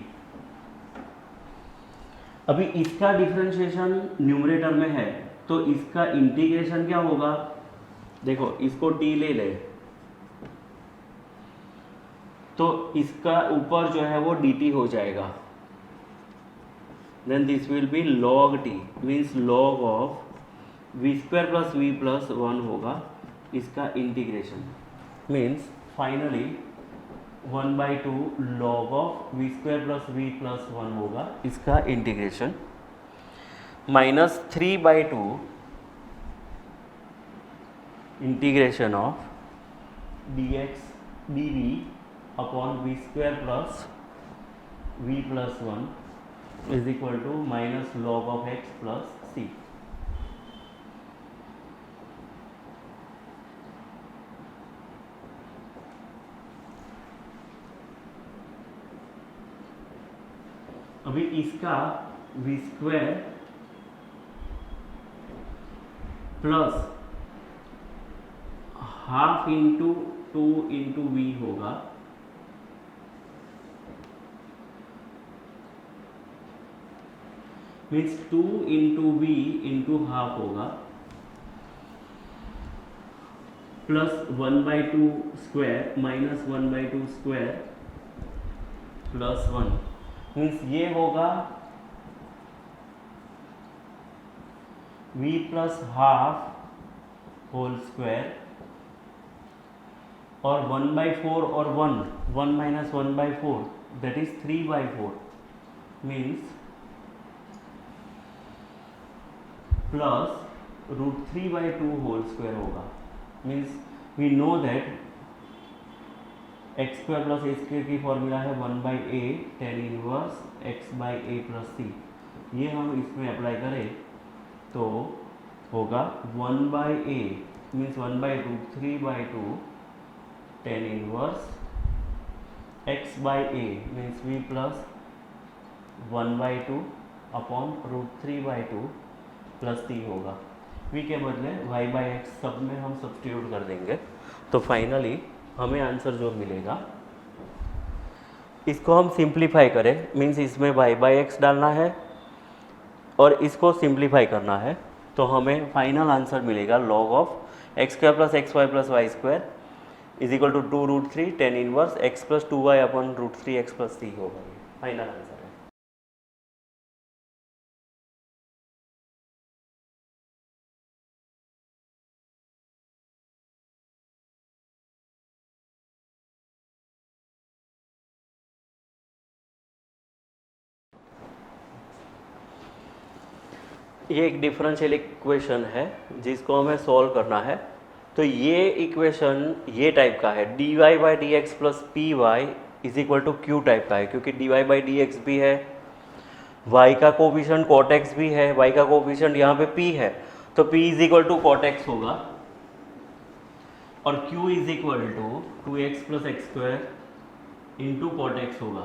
अभी इसका डिफरेंशिएशन न्यूमरेटर में है तो इसका इंटीग्रेशन क्या होगा, देखो इसको t ले ले तो इसका ऊपर जो है वो dt हो जाएगा, then this will be log t, means log of v square plus v plus 1 होगा इसका integration, means finally 1/2 log of v square plus v plus 1 होगा इसका integration, minus 3/2 integration of dx dv upon v square plus v plus 1 is equal to minus log of x plus c। अभी इसका v square plus half into 2 into V होगा, means 2 into V into half होगा, plus 1/2 square minus 1/2 square plus 1, means ये होगा v plus half whole square और 1/4 और 1 minus 1/4 that is 3/4, means plus √3/2 whole square होगा, means we know that x square plus A square की formula है 1/a tan inverse x/a plus c। ये हम इसमें अप्लाई करें तो होगा 1/a means 1/√3/2 tan inverse x/a means v plus 1/2 upon √3/2 plus c होगा। v के बदले y/x सब में हम सब्स्टिट्यूट कर देंगे, तो फाइनली हमें आंसर जो मिलेगा, इसको हम सिंप्लीफाई करें, मीन्स इसमें y/x डालना है और इसको सिंप्लीफाई करना है, तो हमें फाइनल आंसर मिलेगा log of x square plus xy plus y square is equal to 2√3 tan inverse x plus 2y upon √3x plus c होगा। फाइनल आंसर है। ये एक डिफरेंशियल इक्वेशन है जिसको हमें सॉल्व करना है। तो ये इक्वेशन ये टाइप का है, dy/dx plus p y is equal to q type का है, क्योंकि dy/dx भी है, y का कोफिशिएंट cot x भी है, y का कोफिशिएंट यहाँ पे p है, तो p is equal to cot x होगा और q is equal to 2x plus x square into cot x होगा।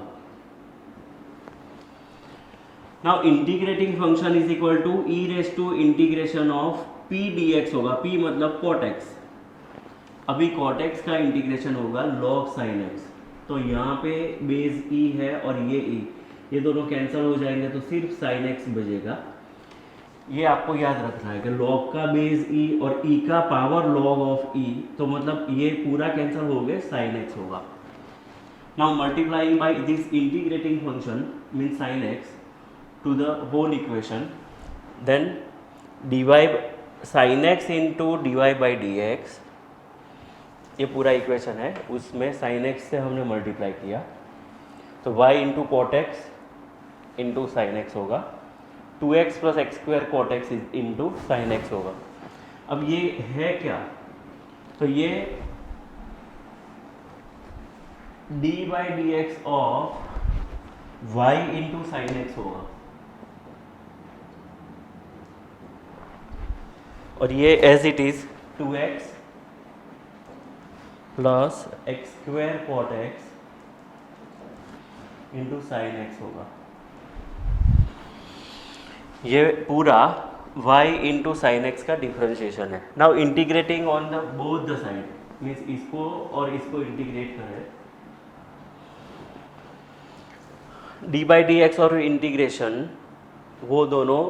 Now integrating function is equal to e raise to integration of p dx होगा, p मतलब cot x। अभी cot x का integration होगा log sin x, तो यहाँ पे base e है और ये दोनों कैंसिल हो जाएंगे तो सिर्फ sin x बचेगा। ये आपको याद रखना है कि log का बेस e और e का पावर log ऑफ e, तो मतलब ये पूरा कैंसिल हो गए sin x होगा। Now multiplying by this integrating function mean sin x to the whole equation, then dy sin x into dy by dx, ये पूरा इक्वेशन है, उसमें sin x से हमने मल्टीप्लाई किया तो y into cot x into sine x होगा, 2x plus x square cot x into sine x होगा। अब ये है क्या, तो ये d by D x of y into sine x होगा और ये as it is 2x plus x square cot x into sine x होगा। ये पूरा y इंटू साइन एक्स का डिफरेंशिएशन है। Now integrating on the both the side means इसको और इसको इंटीग्रेट करें, डी बाई डी एक्स और इंटीग्रेशन वो दोनों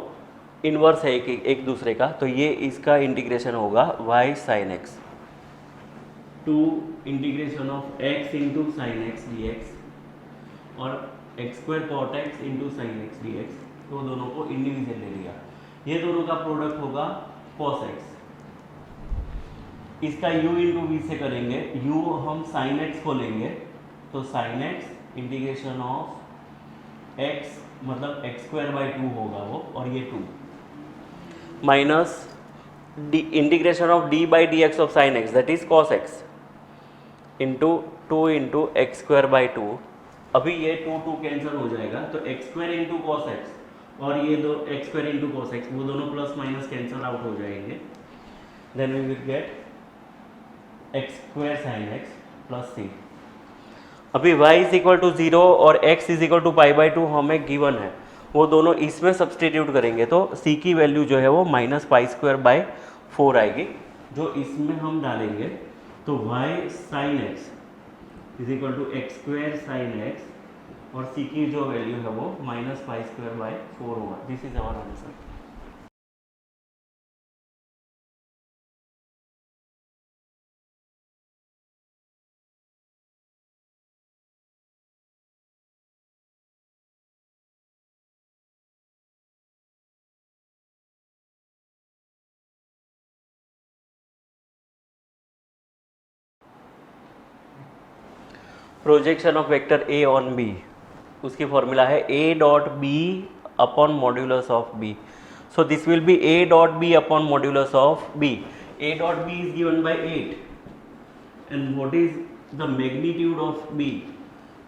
इनवर्स है एक दूसरे का, तो ये इसका इंटीग्रेशन होगा y sine X to integration of x into sine X D x और X square cot x into sine X D X. तो दोनों को इंडिविजुअल ले लिया। ये दोनों का प्रोडक्ट होगा cos x। इसका u इंटू वी से करेंगे, u हम sin x को लेंगे, तो sin x integration of x मतलब x स्क्वायर बाई 2 होगा वो, और ये 2 minus integration of d by D x of sine x that is cos x into 2 into x square by 2। अभी ये 2 कैंसिल हो जाएगा, तो x square into cos x और ये दो x square into cos x वो दोनों प्लस माइनस कैंसिल आउट हो जाएंगे। Then we will get x square sine X plus C. अभी y इज इक्वल टू 0 और x is equal to pi by 2 हमें गिवन है, वो दोनों इसमें सब्सटीट्यूट करेंगे तो c की वैल्यू जो है वो माइनस पाई स्क्वायर बाई 4 आएगी, जो इसमें हम डालेंगे तो y sine x is equal to x square sine x और c की जो वैल्यू है वो माइनस पाई स्क्वायर बाई 4 होगा। This is our answer. Projection of vector a on b, उसकी फॉर्मूला है a dot b upon modulus of b। So this will be a dot b upon modulus of b। a dot b is given by 8 and what is the magnitude of b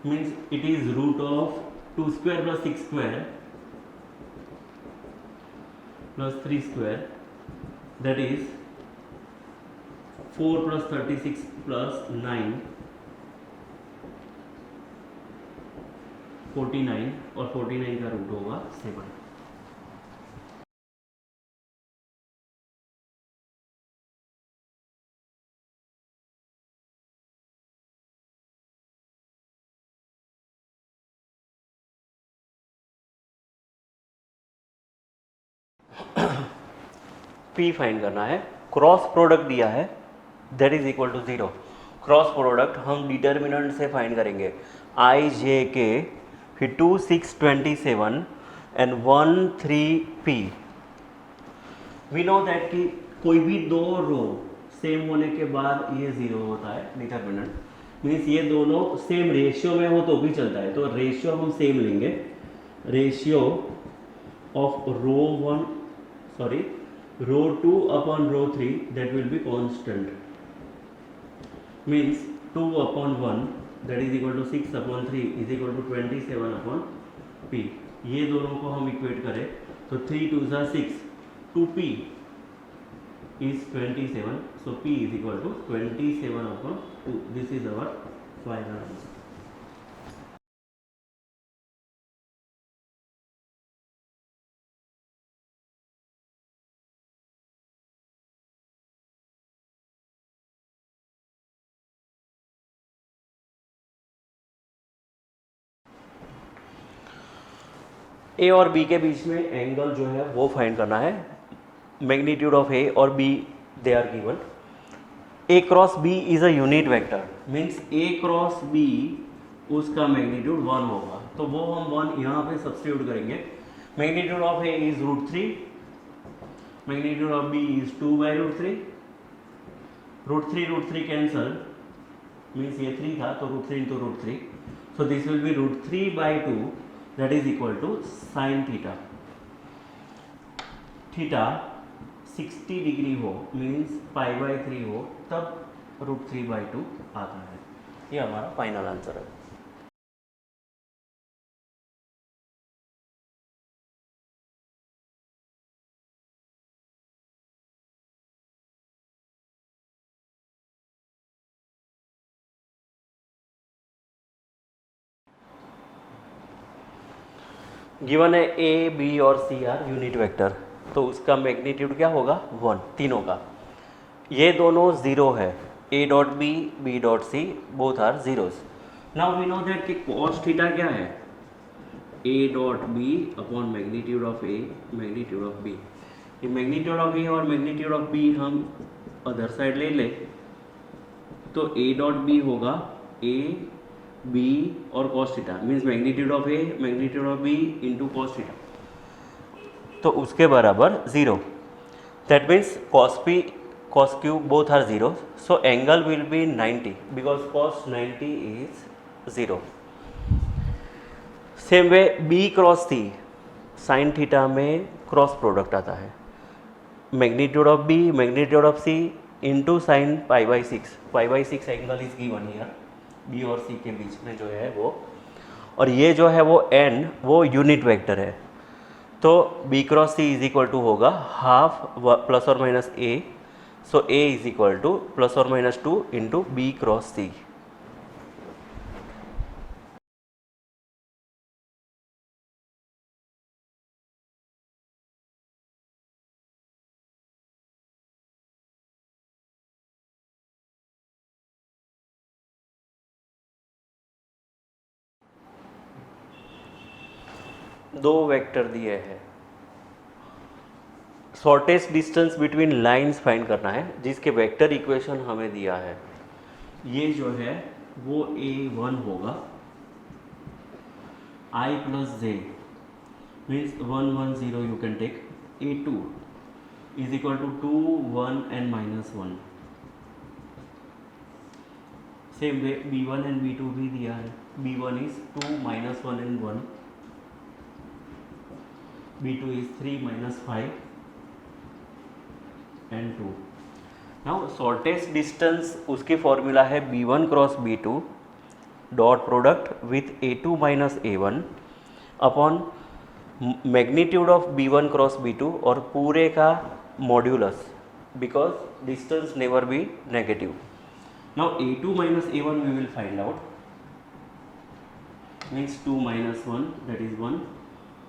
means it is root of 2 square plus 6 square plus 3 square that is 4 plus 36 plus 9 49 और 49 का root होगा 7। P find करना है, cross product दिया है that is equal to 0। Cross product हम determinant से find करेंगे, आई जे के फिर 2 6 27 and 1 3 P। We know that कि कोई भी दो रो सेम होने के बाद ये 0 होता है डिटर्मिनेंट, मीन्स ये दोनों सेम रेशियो में हो तो भी चलता है, तो रेशियो हम सेम लेंगे, ratio of row 2 upon row 3 that will be constant, means 2 upon 1 that is equal to 6 upon 3 is equal to 27 upon P। ये दोनों को हम इक्वेट करें तो 3 2 6 2P is 27, so P is equal to 27 upon 2. This is our final answer. A और B के बीच में angle जो है वो फाइंड करना है, मैग्नीट्यूड ऑफ A और B they are given. A cross B is a unit vector, means A cross B उसका मैग्नीट्यूड 1 होगा, तो वो हम 1 यहाँ पे सब्स्टिट्यूट करेंगे। Magnitude of A is √3, magnitude of B is 2 by √3, √3 cancel means ये 3 था तो √3 into √3, so this will be √3 by 2 that is equal to sine theta. Theta 60 degree हो मीन्स पाई बाई 3 हो तब √3 बाई 2 आता है। ये हमारा फाइनल आंसर है। गिवन है A, B और C आर यूनिट वेक्टर, तो उसका मैग्नीट्यूड क्या होगा 1 तीनों का। ये दोनों 0 है, A dot B, B dot C both are zeros. Now we know that कि cos थीटा क्या है, A dot B upon magnitude of A magnitude of B। ये मैग्नीट्यूड ऑफ A और मैग्नीट्यूड ऑफ B हम other side ले ले तो A dot B होगा A B और cos theta, means magnitude of A magnitude of B into cos theta. तो उसके बराबर 0. That means cos p cos q both are 0, so angle will be 90 because cos 90 is 0. Same way b cross c sine theta में cross product आता है, magnitude of b magnitude of c into sine pi by six angle is given here, b और c के बीच में जो है वो, और ये जो है वो n वो यूनिट वेक्टर है, तो b cross c is equal to होगा हाफ प्लस और minus a, so a is equal to plus और minus 2 into b cross c. दो वेक्टर दिए हैं, shortest distance between lines find करना है जिसके वेक्टर इक्वेशन हमें दिया है. ये जो है वो a1 होगा, i plus j means 1 1 0 you can take, a2 is equal to 2 1 and minus 1. Same way b1 and b2 भी दिया है, b1 is 2 minus 1 and 1, b2 is 3 minus 5 and 2. Now shortest distance उसकी फॉर्मूला है b1 cross b2 dot product with a2 minus a1 upon magnitude of b1 cross b2 और पूरे का modulus, because distance never be negative. Now a2 minus a1 we will find out, means 2 minus 1 that is 1,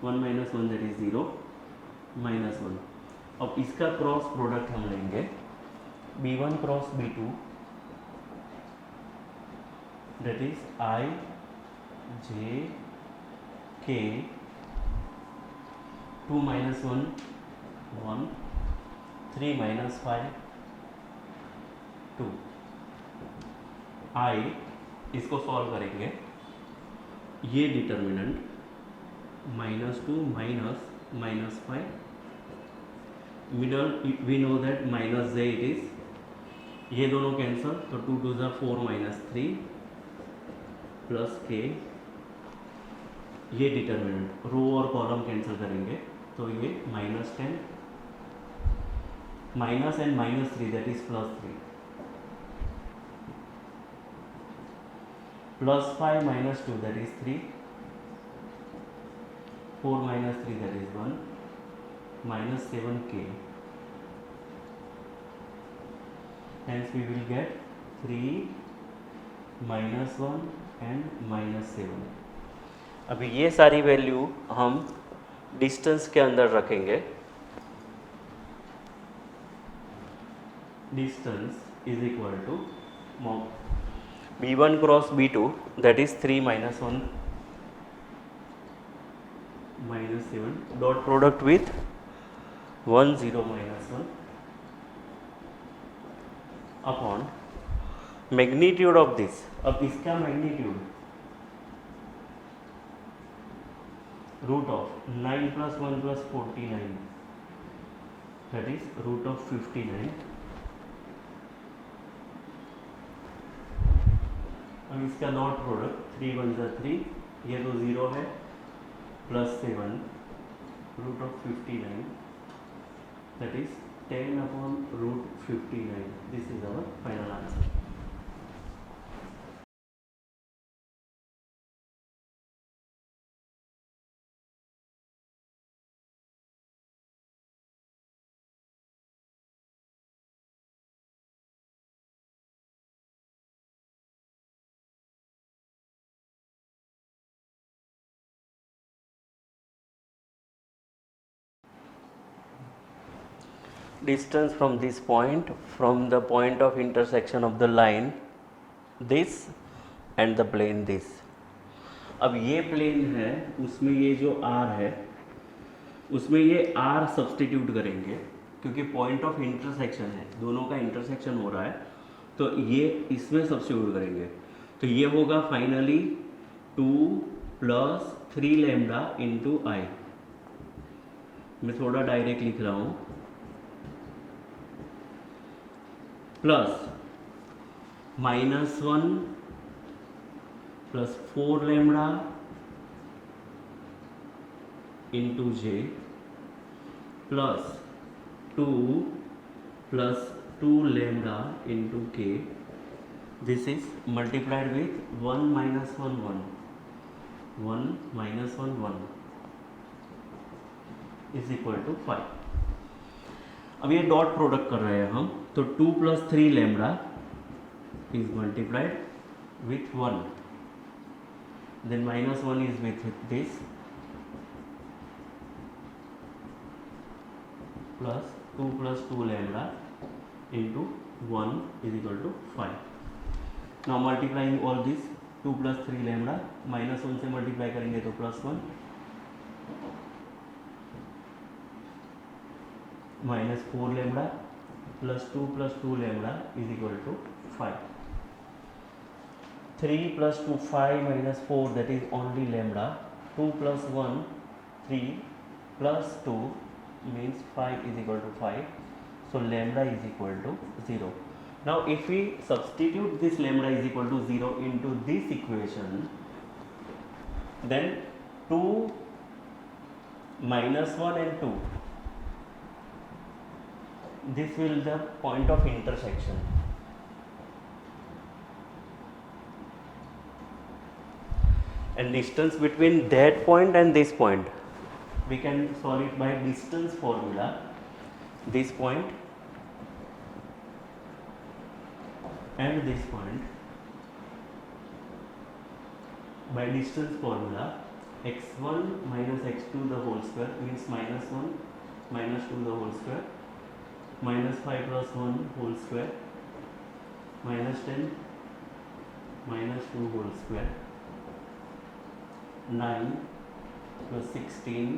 1 minus 1 that is 0, minus 1. अब इसका cross product हम लेंगे b1 cross b2 that is i j k, 2 minus 1 1, 3 minus 5 2. i इसको solve करेंगे, ये determinant -2 minus -5, middle we know that minus j it is, ये दोनों cancel तो 2 2 ज़ा 4 माइनस 3 प्लस k, ये डिटर्मिनेंट रो और कॉलम कैंसिल करेंगे तो ये -10 minus and -3 that is +3 +5 -2 that is 3, 4 minus 3 that is 1, minus 7k, hence we will get 3 minus 1 and minus 7. अभी ये सारी वैल्यू हम डिस्टेंस के अंदर रखेंगे, distance is equal to b1 cross b2 that is 3 minus 1 minus 7 dot product with 1 0 minus 1 upon magnitude of this. अब इसका magnitude root of 9 plus 1 plus 49 that is root of 59. अब इसका डॉट प्रोडक्ट 3 1 ज़ा 3, ये तो 0 है, plus 7 root of 59 that is 10 upon root 59. This is our final answer. Distance from this point, from the point of intersection of the line this and the plane this. अब ये plane है, उसमें ये जो r है उसमें ये r substitute करेंगे क्योंकि पॉइंट ऑफ इंटरसेक्शन है, दोनों का इंटरसेक्शन हो रहा है, तो ये इसमें सब्सटीट्यूट करेंगे तो ये होगा फाइनली 2 + 3 लैम्डा इंटू आई. मैं थोड़ा डायरेक्ट लिख रहा हूँ, plus -1 plus 4 lambda into j plus 2 plus 2 lambda into k, this is multiplied with 1 minus 1 1 1 minus 1 1 is equal to 5। अब ये डॉट प्रोडक्ट कर रहे हैं हम, तो 2 plus 3 lambda is multiplied with 1, then minus 1 is with this, plus 2 plus 2 lambda into 1 is equal to 5। now multiplying all this, 2 plus 3 lambda minus 1 से multiply करेंगे तो plus 1 minus 4 lambda plus 2 lambda is equal to 5। 3 plus 2 5 minus 4 that is only lambda, 2 plus 1 3 plus 2 means 5 is equal to 5, so lambda is equal to 0। now if we substitute this lambda is equal to 0 into this equation, then 2 minus 1 and 2, this will the point of intersection, and distance between that point and this point we can solve it by distance formula। this point and this point by distance formula, x1 minus x2 the whole square means minus 1 minus 2 the whole square minus 5 plus 1 whole square minus 10 minus 2 whole square 9 plus 16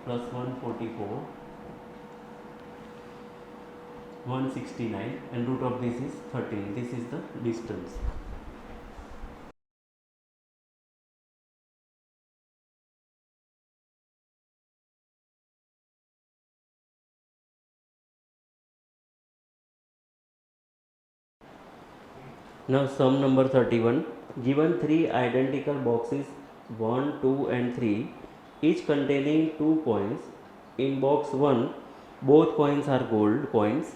plus 144 169 and root of this is 13, this is the distance। now sum number 31, given 3 identical boxes 1 2 and 3 each containing 2 coins, in box 1 both coins are gold coins,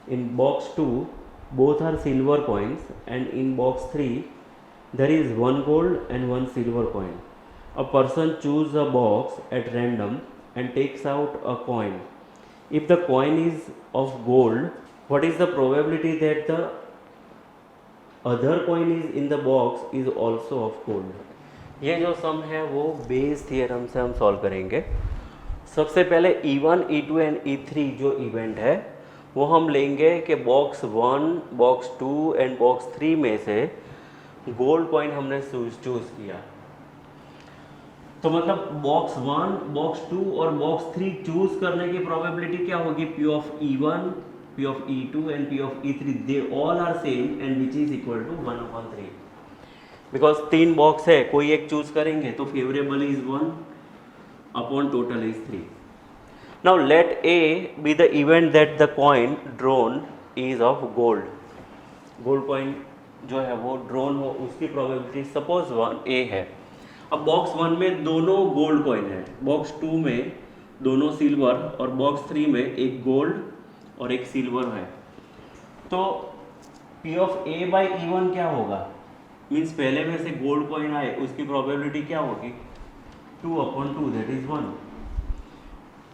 in box 2 both are silver coins, and in box 3 there is one gold and one silver coin। a person chooses a box at random and takes out a coin, if the coin is of gold, what is the probability that the other coin is in the box is also of gold। ये जो सम है वो base theorem से हम solve करेंगे। सबसे पहले E1 E2 and E3 जो इवेंट है वो हम लेंगे कि बॉक्स 1 बॉक्स 2 एंड बॉक्स 3 में से गोल्ड कॉइन हमने चूज़ किया, तो मतलब बॉक्स 1 बॉक्स 2 और बॉक्स 3 चूज़ करने की प्रोबेबिलिटी क्या होगी, P of E1 P of E2 and P of E3 they all are same and which is equal to 1/3, because 3 box है, कोई एक चूज करेंगे तो favourable is 1 upon total is 3। Now let A be the event that the coin drone is of gold, gold coin जो है वो drone हो उसकी प्रोबेबिलिटी सपोज 1 ए है। अब बॉक्स 1 में दोनों गोल्ड कॉइन है, बॉक्स 2 में दोनों सिल्वर और बॉक्स 3 में एक गोल्ड और एक सिल्वर है, तो P of A by E1 क्या होगा, मीन्स पहले में से गोल्ड कॉइन आए उसकी प्रोबेबिलिटी क्या होगी 2/2 दैट इज 1।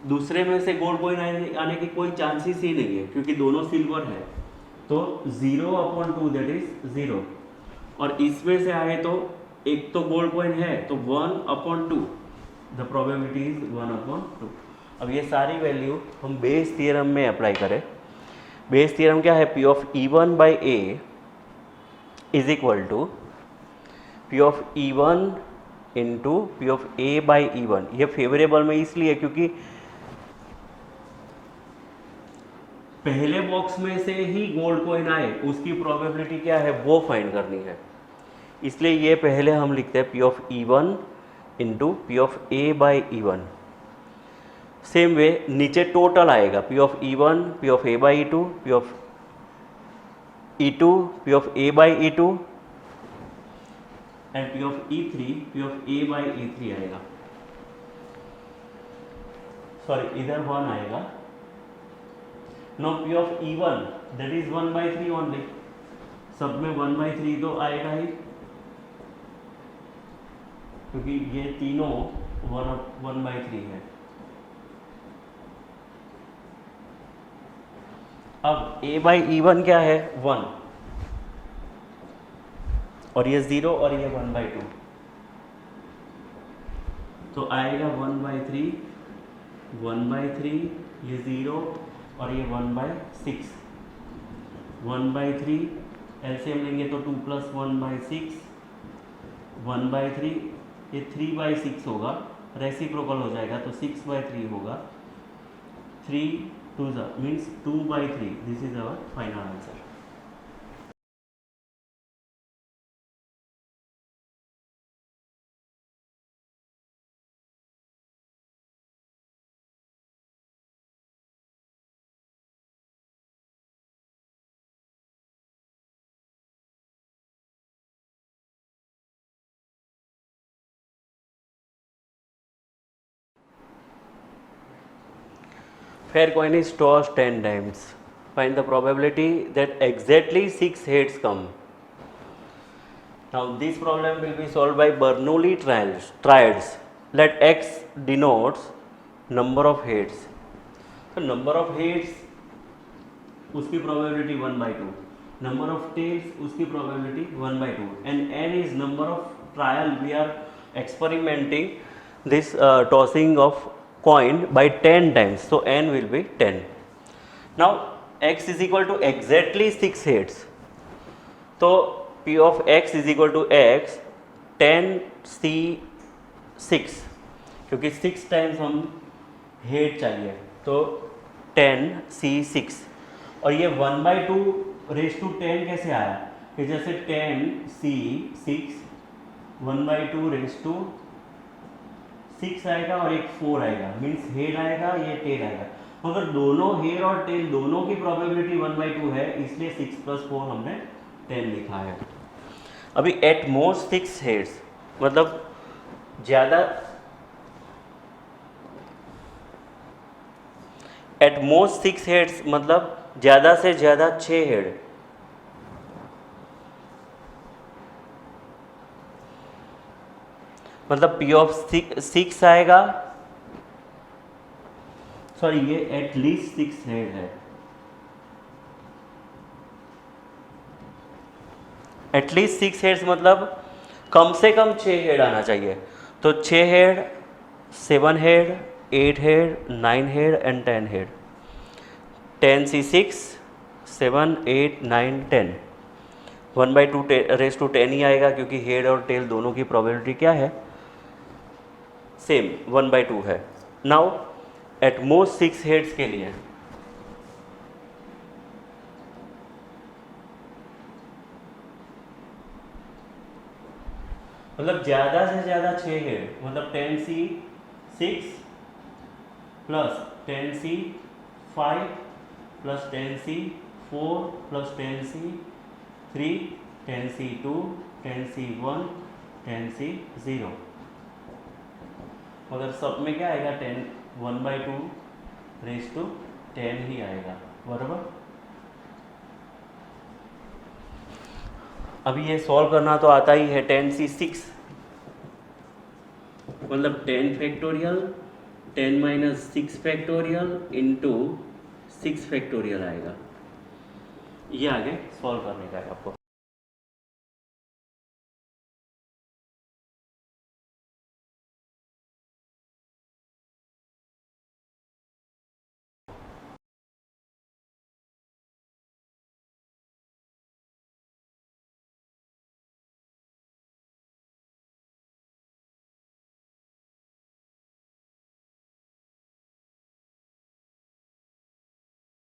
दूसरे में से गोल्ड कॉइन आने की कोई चांसेस ही नहीं है क्योंकि दोनों सिल्वर है, तो 0/2 दैट इज 0। और इसमें से आए तो एक तो गोल्ड कॉइन है तो 1/2, द प्रोबेबिलिटी इज 1/2। अब ये सारी वैल्यू हम बेस थियरम में अप्लाई करें। बेस थियरम क्या है, P of E1 by A is equal to P of E1 into P of A by E1। ये फेवरेबल में इसलिए क्योंकि पहले बॉक्स में से ही गोल्ड कॉइन आए उसकी प्रोबेबिलिटी क्या है वो फाइंड करनी है, इसलिए ये पहले हम लिखते हैं P of E1 into P of A by E1। Same way नीचे टोटल आएगा P of E one, P of A by E two, P of E two, P of A by E two and P of E three, P of A by E three आएगा। Sorry इधर one आएगा। No P of E one that is 1/3 only, सब में 1/3 तो आएगा ही, क्योंकि ये तीनों 1/3 है। अब a बाई ई वन क्या है 1 और ये 0 और ये 1/2, तो आएगा 1/3, 1/3, ये 0 और ये 1/6, 1/3 एलसीएम लेंगे तो 2 + 1/6, 1/3, ये 3/6 होगा, रेसिप्रोकल हो जाएगा तो 6/3 होगा, 3 2 means 2/3, this is our final answer. Fair coin is tossed 10 times. Find the probability that exactly 6 heads come. Now this problem will be solved by Bernoulli triads. Let x denotes number of heads. So number of heads उसकी probability 1/2, number of tails उसकी probability 1/2, and n is number of trial we are experimenting this tossing of coin by 10 times, so n will be 10. Now x is equal to exactly 6 heads, तो p of x is equal to x 10c6, क्योंकि 6 times हम head चाहिए तो 10c6, और ये 1/2 raise to 10 कैसे आया कि जैसे 10c6 1/2 रेज टू 6 आएगा और एक 4 आएगा, मीन्स हेड आएगा ये टेल आएगा, मगर दोनों हेड और टेल दोनों की प्रोबेबिलिटी 1/2 है, इसलिए 6 + 4 हमने 10 लिखा है। अभी एट मोस्ट 6 हेड्स मतलब ज़्यादा, एट मोस्ट 6 हेड्स मतलब ज़्यादा से ज़्यादा 6 हेड, मतलब P ऑफ 6 आएगा, सॉरी ये एटलीस्ट 6 हेड है, एटलीस्ट 6 हेड्स मतलब कम से कम 6 हेड आना चाहिए, तो 6 head, 7 head, 8 head, 9 head and 10 head, 10c6 7 8 9 10, 1/2 raise to 10 ही आएगा, क्योंकि हेड और टेल दोनों की प्रोबेबिलिटी क्या है सेम 1/2 है। नाउ एट मोस्ट 6 हेड्स के लिए मतलब ज़्यादा से ज़्यादा 6 हेड, मतलब 10c6 plus 10c5 plus 10c4 plus 10c3, 10c2, 10c1, 10c0, मगर सब में क्या आएगा 1/2 रेज टू 10 ही आएगा, बराबर। अभी ये सॉल्व करना तो आता ही है, 10c6 मतलब 10 फैक्टोरियल 10 - 6 फैक्टोरियल इंटू 6 फैक्टोरियल आएगा, ये आगे सॉल्व करने का है आपको।